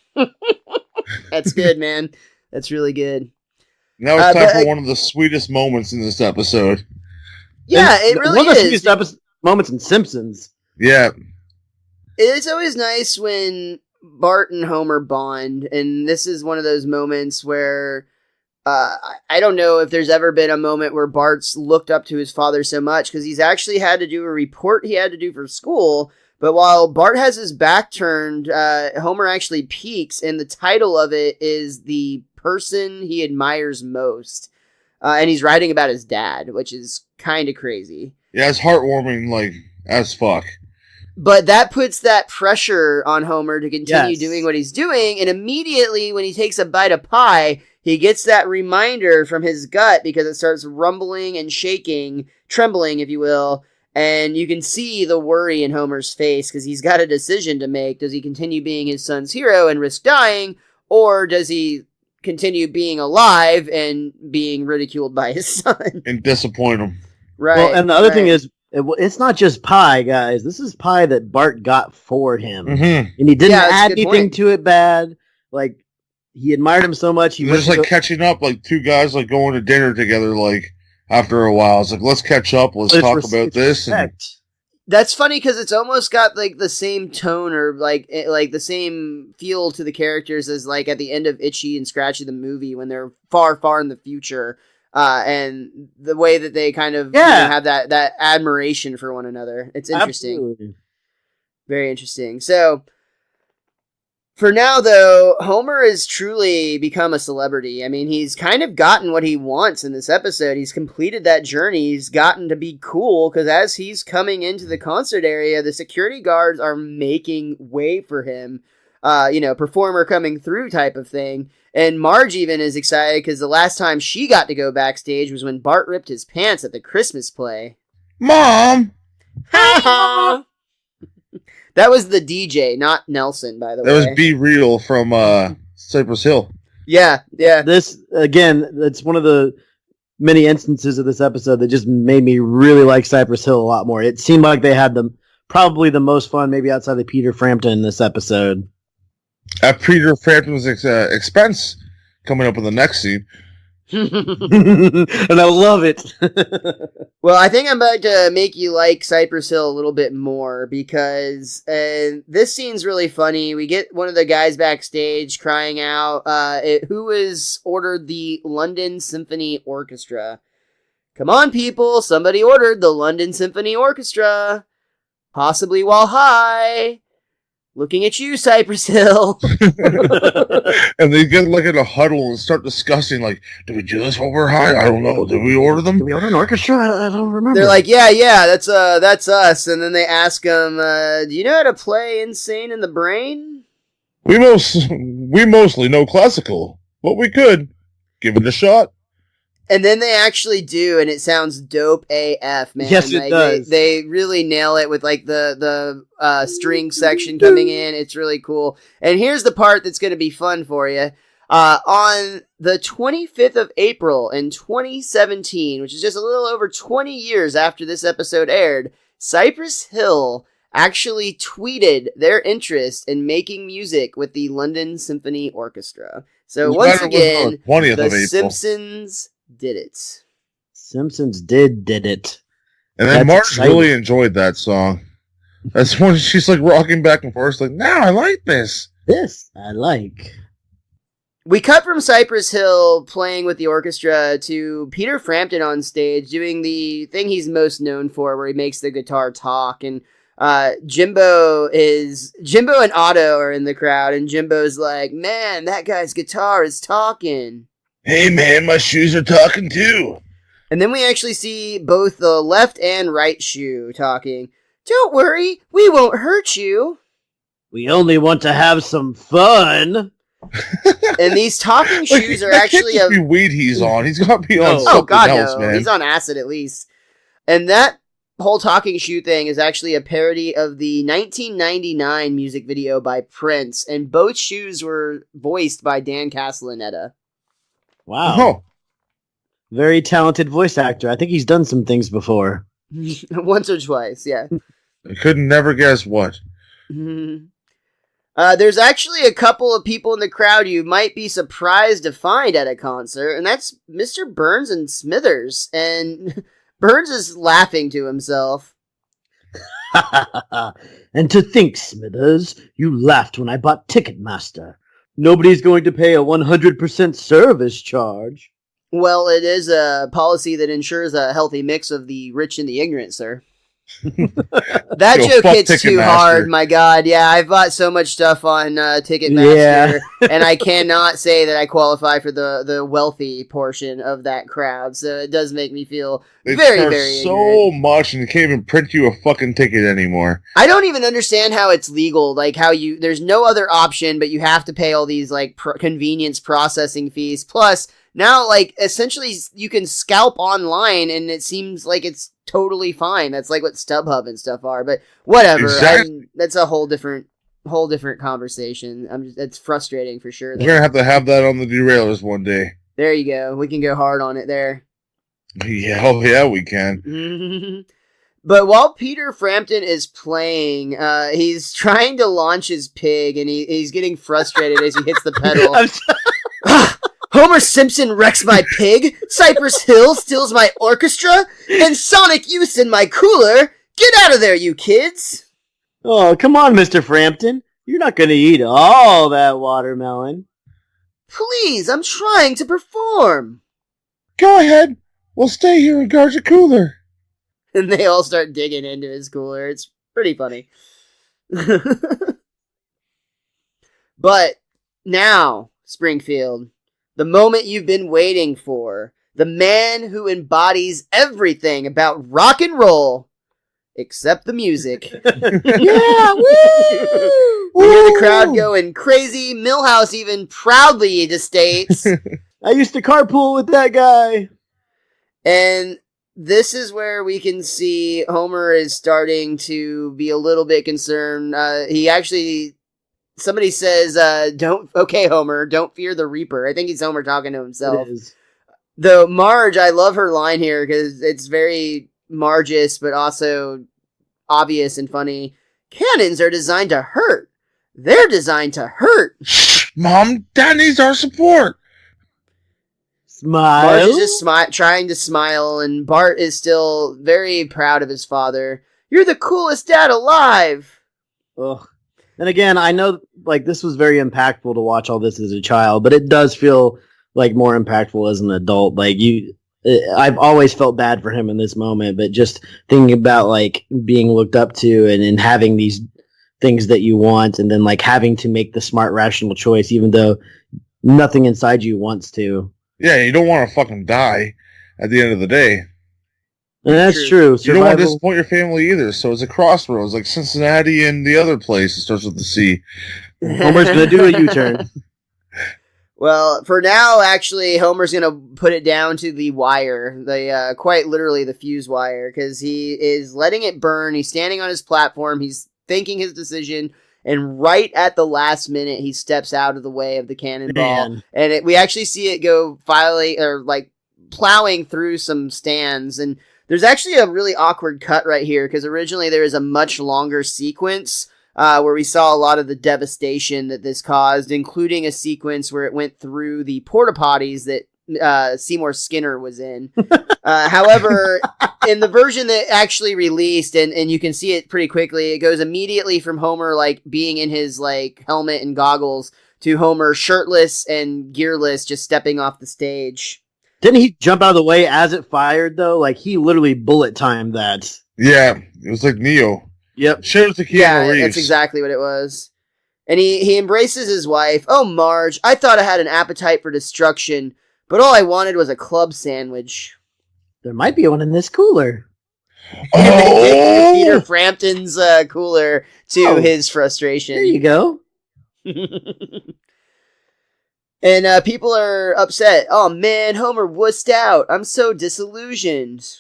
That's good, man. That's really good. Now it's time for one of the sweetest moments in this episode. Yeah, it really is. One of the sweetest moments in Simpsons. Yeah. It's always nice when Bart and Homer bond, and this is one of those moments where I don't know if there's ever been a moment where Bart's looked up to his father so much, because he's actually had to do a report he had to do for school, but while Bart has his back turned, Homer actually peeks, and the title of it is The Person He Admires Most. And he's writing about his dad, which is kind of crazy. Yeah, it's heartwarming, like, as fuck. But that puts that pressure on Homer to continue doing what he's doing, and immediately when he takes a bite of pie, he gets that reminder from his gut because it starts rumbling and shaking, trembling, if you will, and you can see the worry in Homer's face because he's got a decision to make. Does he continue being his son's hero and risk dying, or does he continue being alive and being ridiculed by his son? And disappoint him. Right. Well, and the other thing is, it's not just pie, guys. This is pie that Bart got for him. Mm-hmm. And he didn't add anything to it bad. Like, he admired him so much. He was just like catching up, like two guys like going to dinner together, like after a while. It's like, let's catch up, let's talk about this. And that's funny because it's almost got like the same tone or like the same feel to the characters as like at the end of Itchy and Scratchy the movie when they're far, far in the future. And the way that they kind of have that admiration for one another. It's interesting. Absolutely. Very interesting. So, for now, though, Homer has truly become a celebrity. I mean, he's kind of gotten what he wants in this episode. He's completed that journey. He's gotten to be cool, because as he's coming into the concert area, the security guards are making way for him. Performer coming through type of thing. And Marge even is excited, because the last time she got to go backstage was when Bart ripped his pants at the Christmas play. Mom! That was the DJ, not Nelson, by the way. That was Be Real from Cypress Hill. Yeah. This, again, that's one of the many instances of this episode that just made me really like Cypress Hill a lot more. It seemed like they had probably the most fun, maybe outside of Peter Frampton in this episode. At Peter Frampton's expense, coming up in the next scene. And I love it. Well, I think I'm about to make you like Cypress Hill a little bit more because this scene's really funny. We get one of the guys backstage crying out, who has ordered the London Symphony Orchestra? Come on, people, somebody ordered the London Symphony Orchestra. Possibly while high. Looking at you, Cypress Hill. And they get like in a huddle and start discussing, like, do we do this while we're high? I don't know. Did we order them? Did we order an orchestra? I don't remember. They're like, yeah, that's us. And then they ask him, do you know how to play Insane in the Brain? We mostly know classical, but we could give it a shot. And then they actually do, and it sounds dope AF, man. Yes, it does. They really nail it with like the string section coming in. It's really cool. And here's the part that's going to be fun for you. On the 25th of April in 2017, which is just a little over 20 years after this episode aired, Cypress Hill actually tweeted their interest in making music with the London Symphony Orchestra. So once again, the Simpsons did it. Simpsons did it. And then Marge really enjoyed that song. That's when she's like rocking back and forth, like, now I like this. This I like. We cut from Cypress Hill playing with the orchestra to Peter Frampton on stage doing the thing he's most known for, where he makes the guitar talk. And Jimbo and Otto are in the crowd, and Jimbo's like, man, that guy's guitar is talking. Hey man, my shoes are talking too. And then we actually see both the left and right shoe talking. Don't worry, we won't hurt you. We only want to have some fun. And these talking shoes are actually be weed he's on. He's got to be on something else, man. He's on acid at least. And that whole talking shoe thing is actually a parody of the 1999 music video by Prince, and both shoes were voiced by Dan Castellaneta. Wow. Oh. Very talented voice actor. I think he's done some things before. Once or twice, yeah. I could never guess what. There's actually a couple of people in the crowd you might be surprised to find at a concert, and that's Mr. Burns and Smithers. And Burns is laughing to himself. And to think, Smithers, you laughed when I bought Ticketmaster. Nobody's going to pay a 100% service charge. Well, it is a policy that ensures a healthy mix of the rich and the ignorant, sir. That joke hits too hard, my God. Yeah, I've bought so much stuff on Ticketmaster, and I cannot say that I qualify for the wealthy portion of that crowd, so it does make me feel very so ignorant. much, and they can't even print you a fucking ticket anymore. I don't even understand how it's legal, like how there's no other option, but you have to pay all these like convenience processing fees, plus now, like, essentially, you can scalp online, and it seems like it's totally fine. That's like what StubHub and stuff are, but whatever. Exactly. That's a whole different conversation. It's frustrating for sure. We're gonna have that on the Derailers one day. There you go. We can go hard on it there. Yeah, oh yeah, we can. But while Peter Frampton is playing, he's trying to launch his pig, and he's getting frustrated as he hits the pedal. Homer Simpson wrecks my pig, Cypress Hill steals my orchestra, and Sonic Youth's in my cooler. Get out of there, you kids! Oh, come on, Mr. Frampton. You're not going to eat all that watermelon. Please, I'm trying to perform. Go ahead. We'll stay here and guard your cooler. And they all start digging into his cooler. It's pretty funny. But now, Springfield, the moment you've been waiting for, the man who embodies everything about rock and roll, except the music. Yeah, woo! We hear the crowd going crazy. Milhouse even proudly states, I used to carpool with that guy. And this is where we can see Homer is starting to be a little bit concerned. Somebody says, Homer, don't fear the Reaper. I think he's Homer talking to himself. It is. Though Marge, I love her line here because it's very Margeous, but also obvious and funny. Cannons are designed to hurt. They're designed to hurt. Shh, Mom, Dad needs our support. Smile. Marge is just trying to smile, and Bart is still very proud of his father. You're the coolest dad alive. Ugh. And again, I know like this was very impactful to watch all this as a child, but it does feel like more impactful as an adult. Like I've always felt bad for him in this moment, but just thinking about like being looked up to and having these things that you want, and then like having to make the smart, rational choice, even though nothing inside you wants to. Yeah, you don't want to fucking die at the end of the day. And that's true. You don't want to disappoint your family either, so it's a crossroads, like Cincinnati and the other place. It starts with the C. Homer's going to do a U-turn. Well, for now, actually, Homer's going to put it down to the wire, quite literally the fuse wire, because he is letting it burn. He's standing on his platform. He's thinking his decision. And right at the last minute, he steps out of the way of the cannonball. Man. And we actually see it go plowing through some stands. And there's actually a really awkward cut right here, because originally there is a much longer sequence where we saw a lot of the devastation that this caused, including a sequence where it went through the porta potties that Seymour Skinner was in. However, in the version that actually released, and you can see it pretty quickly, it goes immediately from Homer being in his helmet and goggles to Homer shirtless and gearless, just stepping off the stage. Didn't he jump out of the way as it fired, though? He literally bullet timed that. Yeah, it was like Neo. Yep. Shout out to Keanu Yeah, Reeves. that's exactly what it was. And he embraces his wife. Oh, Marge, I thought I had an appetite for destruction, but all I wanted was a club sandwich. There might be one in this cooler. Oh! Peter Frampton's cooler to his frustration. There you go. And people are upset. Oh, man, Homer wussed out. I'm so disillusioned.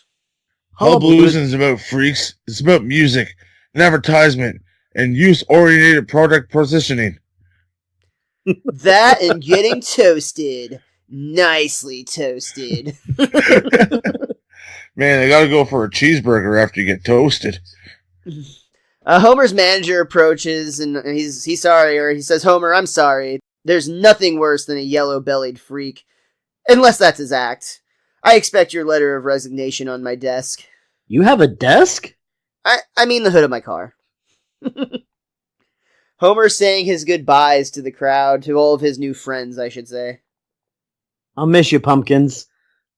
Homerpalooza is about freaks. It's about music, and advertisement, and youth-oriented product positioning. That and getting toasted. Nicely toasted. Man, I gotta go for a cheeseburger after you get toasted. Homer's manager approaches, and he's sorry, or he says, Homer, I'm sorry. There's nothing worse than a yellow-bellied freak. Unless that's his act. I expect your letter of resignation on my desk. You have a desk? I mean the hood of my car. Homer's saying his goodbyes to the crowd, to all of his new friends, I should say. I'll miss you, pumpkins,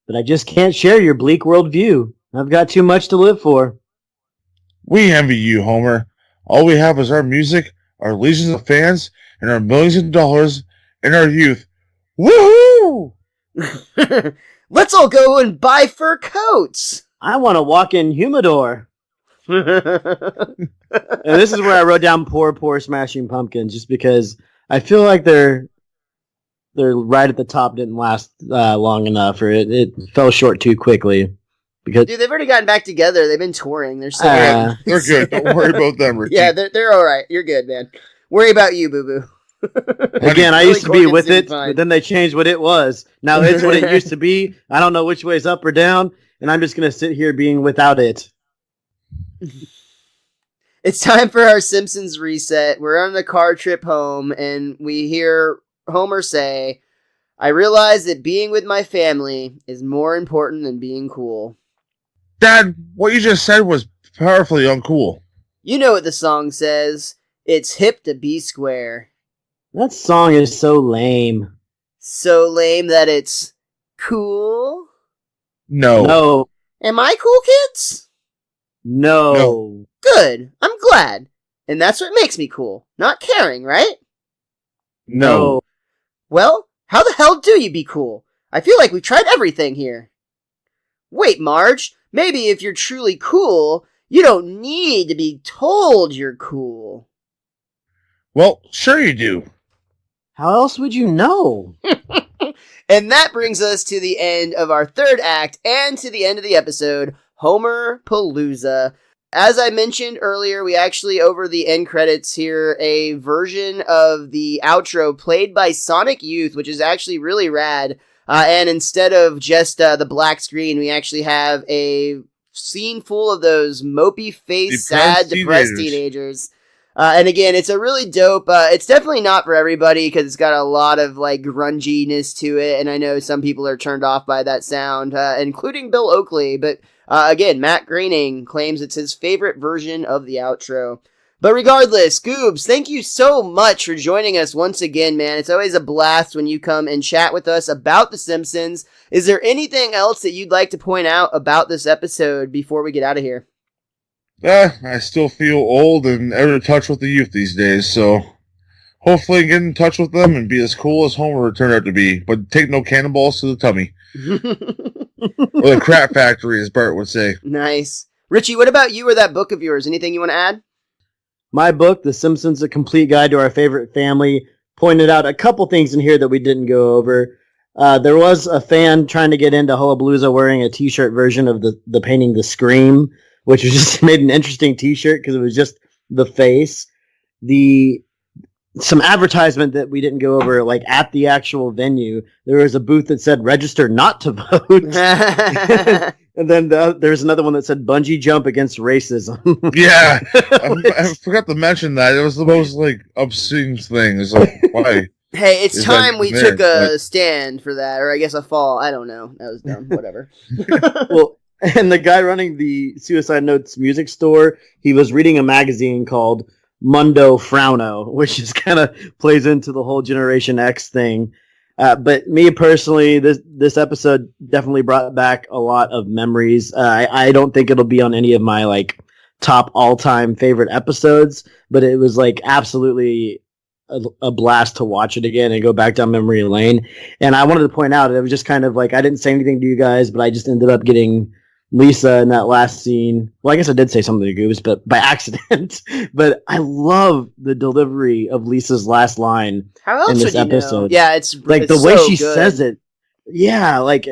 but I just can't share your bleak worldview. I've got too much to live for. We envy you, Homer. All we have is our music, our legions of fans, and our millions of dollars in our youth. Woohoo! Let's all go and buy fur coats! I want to walk in humidor. And this is where I wrote down poor Smashing Pumpkins, just because I feel like they're right at the top didn't last long enough, or it fell short too quickly. Because Dude, they've already gotten back together. They've been touring. They're so good. They're good. Don't worry about them, Richie. Yeah, they're all right. You're good, man. Worry about you, boo-boo. again, I Billy used to be Corgan's with doing it, fine. but then they changed what it was. Now it's what it used to be. I don't know which way's up or down, and I'm just gonna sit here being without it. It's time for our Simpsons reset. We're on a car trip home, and we hear Homer say, I realize that being with my family is more important than being cool. Dad, what you just said was powerfully uncool. You know what the song says. It's hip to be square. That song is so lame. So lame that it's cool? No. No. Am I cool, kids? No. Good. I'm glad. And that's what makes me cool. Not caring, right? No. Well, how the hell do you be cool? I feel like we've tried everything here. Wait, Marge. Maybe if you're truly cool, you don't need to be told you're cool. Well, sure you do. How else would you know? And that brings us to the end of our third act and to the end of the episode, Homerpalooza. As I mentioned earlier, we actually, over the end credits, hear a version of the outro played by Sonic Youth, which is actually really rad. And instead of just the black screen, we actually have a scene full of those mopey-faced, sad, depressed teenagers. And again, it's a really dope, it's definitely not for everybody because it's got a lot of grunginess to it. And I know some people are turned off by that sound, including Bill Oakley. But again, Matt Groening claims it's his favorite version of the outro. But regardless, Goobz, thank you so much for joining us once again, man. It's always a blast when you come and chat with us about The Simpsons. Is there anything else that you'd like to point out about this episode before we get out of here? I still feel old and out of touch with the youth these days, so hopefully get in touch with them and be as cool as Homer turned out to be, but take no cannonballs to the tummy. Or the crap factory, as Bart would say. Nice. Richie, what about you or that book of yours? Anything you want to add? My book, The Simpsons, A Complete Guide to Our Favorite Family, pointed out a couple things in here that we didn't go over. There was a fan trying to get into Homerpalooza wearing a T-shirt version of the painting The Scream, which was just made an interesting T-shirt because it was just the face. Some advertisement that we didn't go over, like at the actual venue, there was a booth that said "Register not to vote," and then there's another one that said "Bungee jump against racism." Yeah, I forgot to mention that. It was the most like obscene thing. It's like, why? Hey, it's time we took a Like, stand for that, or I guess a fall. I don't know. That was dumb. Whatever. Well, and the guy running the Suicide Notes music store, he was reading a magazine called Mundo Frowno, which just kind of plays into the whole Generation X thing. But me personally, this episode definitely brought back a lot of memories. I don't think it'll be on any of my like top all-time favorite episodes, but it was like absolutely a blast to watch it again and go back down memory lane. And I wanted to point out, it was just kind of like, I didn't say anything to you guys, but I just ended up getting Lisa in that last scene. Well, I guess I did say something to Goobz, but by accident. But I love the delivery of Lisa's last line How else in this would you episode. know? Yeah, it's Like it's the way so she good. says it. Yeah, like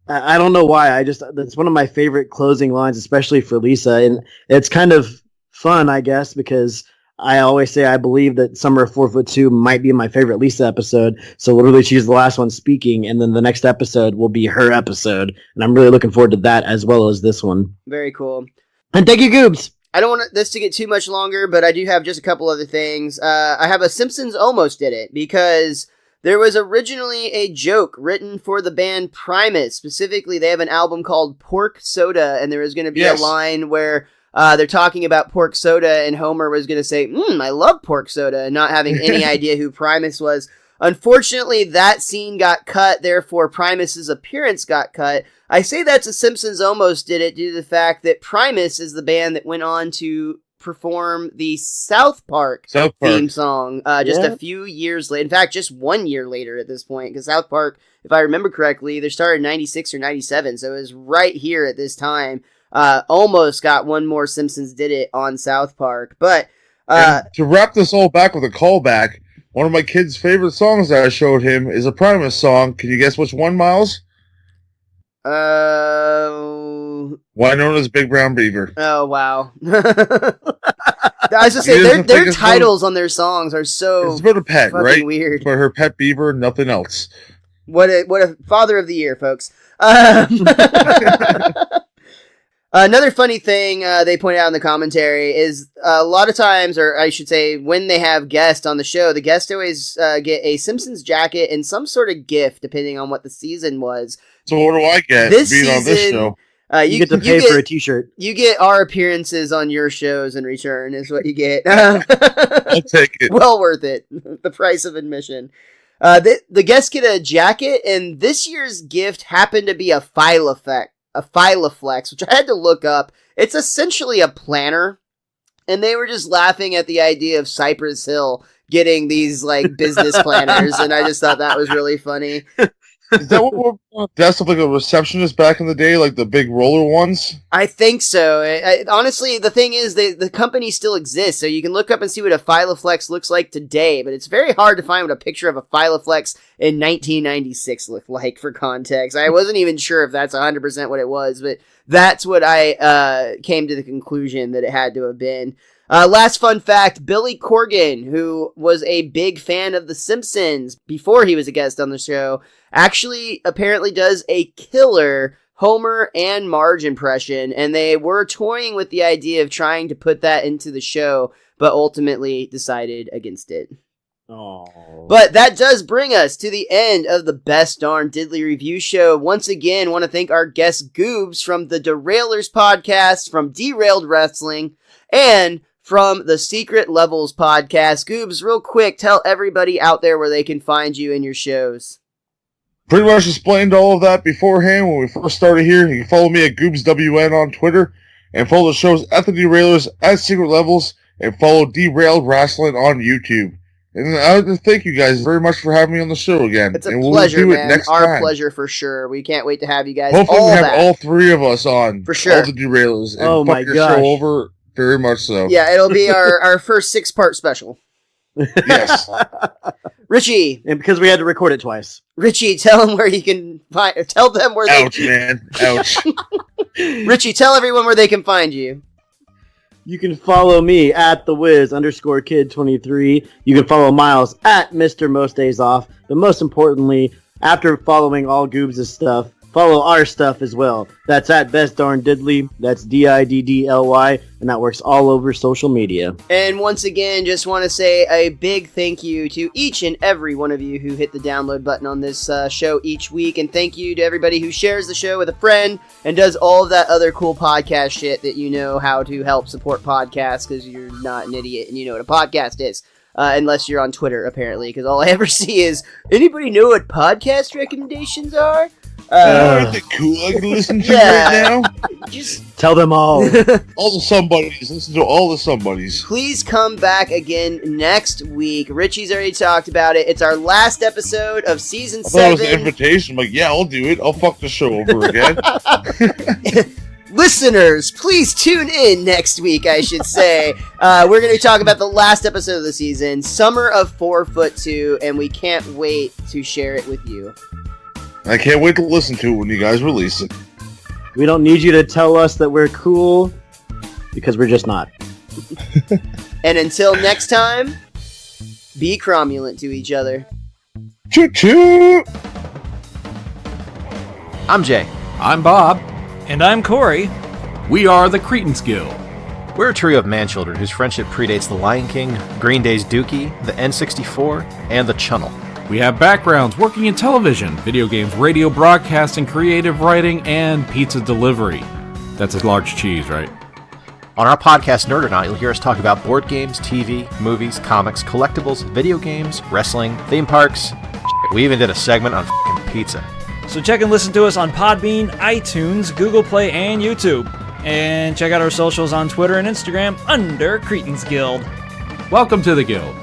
I don't know why. That's one of my favorite closing lines, especially for Lisa. And it's kind of fun, I guess, because I always say I believe that Summer of 4'2" might be my favorite Lisa episode. So literally she's the last one speaking, and then the next episode will be her episode. And I'm really looking forward to that as well as this one. Very cool. And thank you, Goobz. I don't want this to get too much longer, but I do have just a couple other things. I have a Simpsons Almost Did It, because there was originally a joke written for the band Primus. Specifically, they have an album called Pork Soda, and there was going to be a line where they're talking about pork soda, and Homer was going to say, I love pork soda, not having any idea who Primus was. Unfortunately, that scene got cut, therefore Primus's appearance got cut. I say that's a Simpsons Almost Did It due to the fact that Primus is the band that went on to perform the South Park theme song a few years later. In fact, just 1 year later at this point, because South Park, if I remember correctly, they started in 96 or 97, so it was right here at this time. Almost got one more Simpsons Did It on South Park. But to wrap this all back with a callback, one of my kid's favorite songs that I showed him is a Primus song. Can you guess which one, Miles? Why known as Big Brown Beaver. Oh, wow. I was just saying, their titles on their songs are so it's about a pet, right? Weird. For her pet beaver, nothing else. What a Father of the Year, folks. Another funny thing they point out in the commentary is a lot of times, or I should say, when they have guests on the show, the guests always get a Simpsons jacket and some sort of gift, depending on what the season was. So what do I get this being season, on this show? You get to pay for a T-shirt. You get our appearances on your shows in return, is what you get. I'll take it. Well worth it. The price of admission. The guests get a jacket, and this year's gift happened to be a Filaflex, which I had to look up. It's essentially a planner, and they were just laughing at the idea of Cypress Hill getting these like business planners, and I just thought that was really funny. Is that what that's like a receptionist back in the day, like the big roller ones? I think so. Honestly, the thing is, the company still exists, so you can look up and see what a Filaflex looks like today, but it's very hard to find what a picture of a Filaflex in 1996 looked like, for context. I wasn't even sure if that's 100% what it was, but that's what I came to the conclusion that it had to have been. Last fun fact, Billy Corgan, who was a big fan of The Simpsons before he was a guest on the show, actually apparently does a killer Homer and Marge impression, and they were toying with the idea of trying to put that into the show, but ultimately decided against it. Oh. But that does bring us to the end of the Best Darn Diddly Review Show. Once again, want to thank our guest Goobz from the Derailers podcast, from Derailed Wrestling, and from the Secret Levels podcast. Goobz, real quick, tell everybody out there where they can find you and your shows. Pretty much explained all of that beforehand when we first started here. You can follow me at GoobzWN on Twitter, and follow the shows at the Derailers, at Secret Levels, and follow Derailed Wrestling on YouTube. And I would thank you guys very much for having me on the show again. It's a and pleasure, we'll do man. it next Our time. pleasure for sure. We can't wait to have you guys. Hopefully all we have back. all three of us on. For sure. All the Derailers. And Oh fuck my your gosh. show over very much so. Yeah, it'll be our first 6-part special. Yes. Richie, And because we had to record it twice. Richie, tell them where you can find. Tell them where Ouch, man. Ouch. Richie, tell everyone where they can find you. You can follow me at @thewiz_kid23. You can follow Miles at Mr. Most Days Off. But most importantly, after following all Goobz' stuff, follow our stuff as well. That's at Best Darn Diddly. That's DIDDLY. And that works all over social media. And once again, just want to say a big thank you to each and every one of you who hit the download button on this show each week. And thank you to everybody who shares the show with a friend and does all of that other cool podcast shit that you know how to help support podcasts because you're not an idiot and you know what a podcast is. Unless you're on Twitter, apparently, because all I ever see is, anybody know what podcast recommendations are? Aren't they cool? I can listen to right now. Just Tell them all. All the somebodies. Listen to all the somebodies. please come back again next week. Richie's already talked about it. It's our last episode of season I thought it was an 7. invitation. I'm like, yeah, I'll do it. I'll fuck the show over again. Listeners, please tune in next week, I should say. We're going to talk about the last episode of the season, Summer of 4'2", and we can't wait to share it with you. I can't wait to listen to it when you guys release it. We don't need you to tell us that we're cool, because we're just not. And until next time, be cromulent to each other. Choo-choo! I'm Jay. I'm Bob. And I'm Corey. We are the Cretans Guild. We're a trio of man-children whose friendship predates The Lion King, Green Day's Dookie, the N64, and the Chunnel. We have backgrounds working in television, video games, radio broadcasting, creative writing, and pizza delivery. That's a large cheese, right? On our podcast, Nerd or Not, you'll hear us talk about board games, TV, movies, comics, collectibles, video games, wrestling, theme parks. We even did a segment on f***ing pizza. So check and listen to us on Podbean, iTunes, Google Play, and YouTube. And check out our socials on Twitter and Instagram under Cretans Guild. Welcome to the Guild.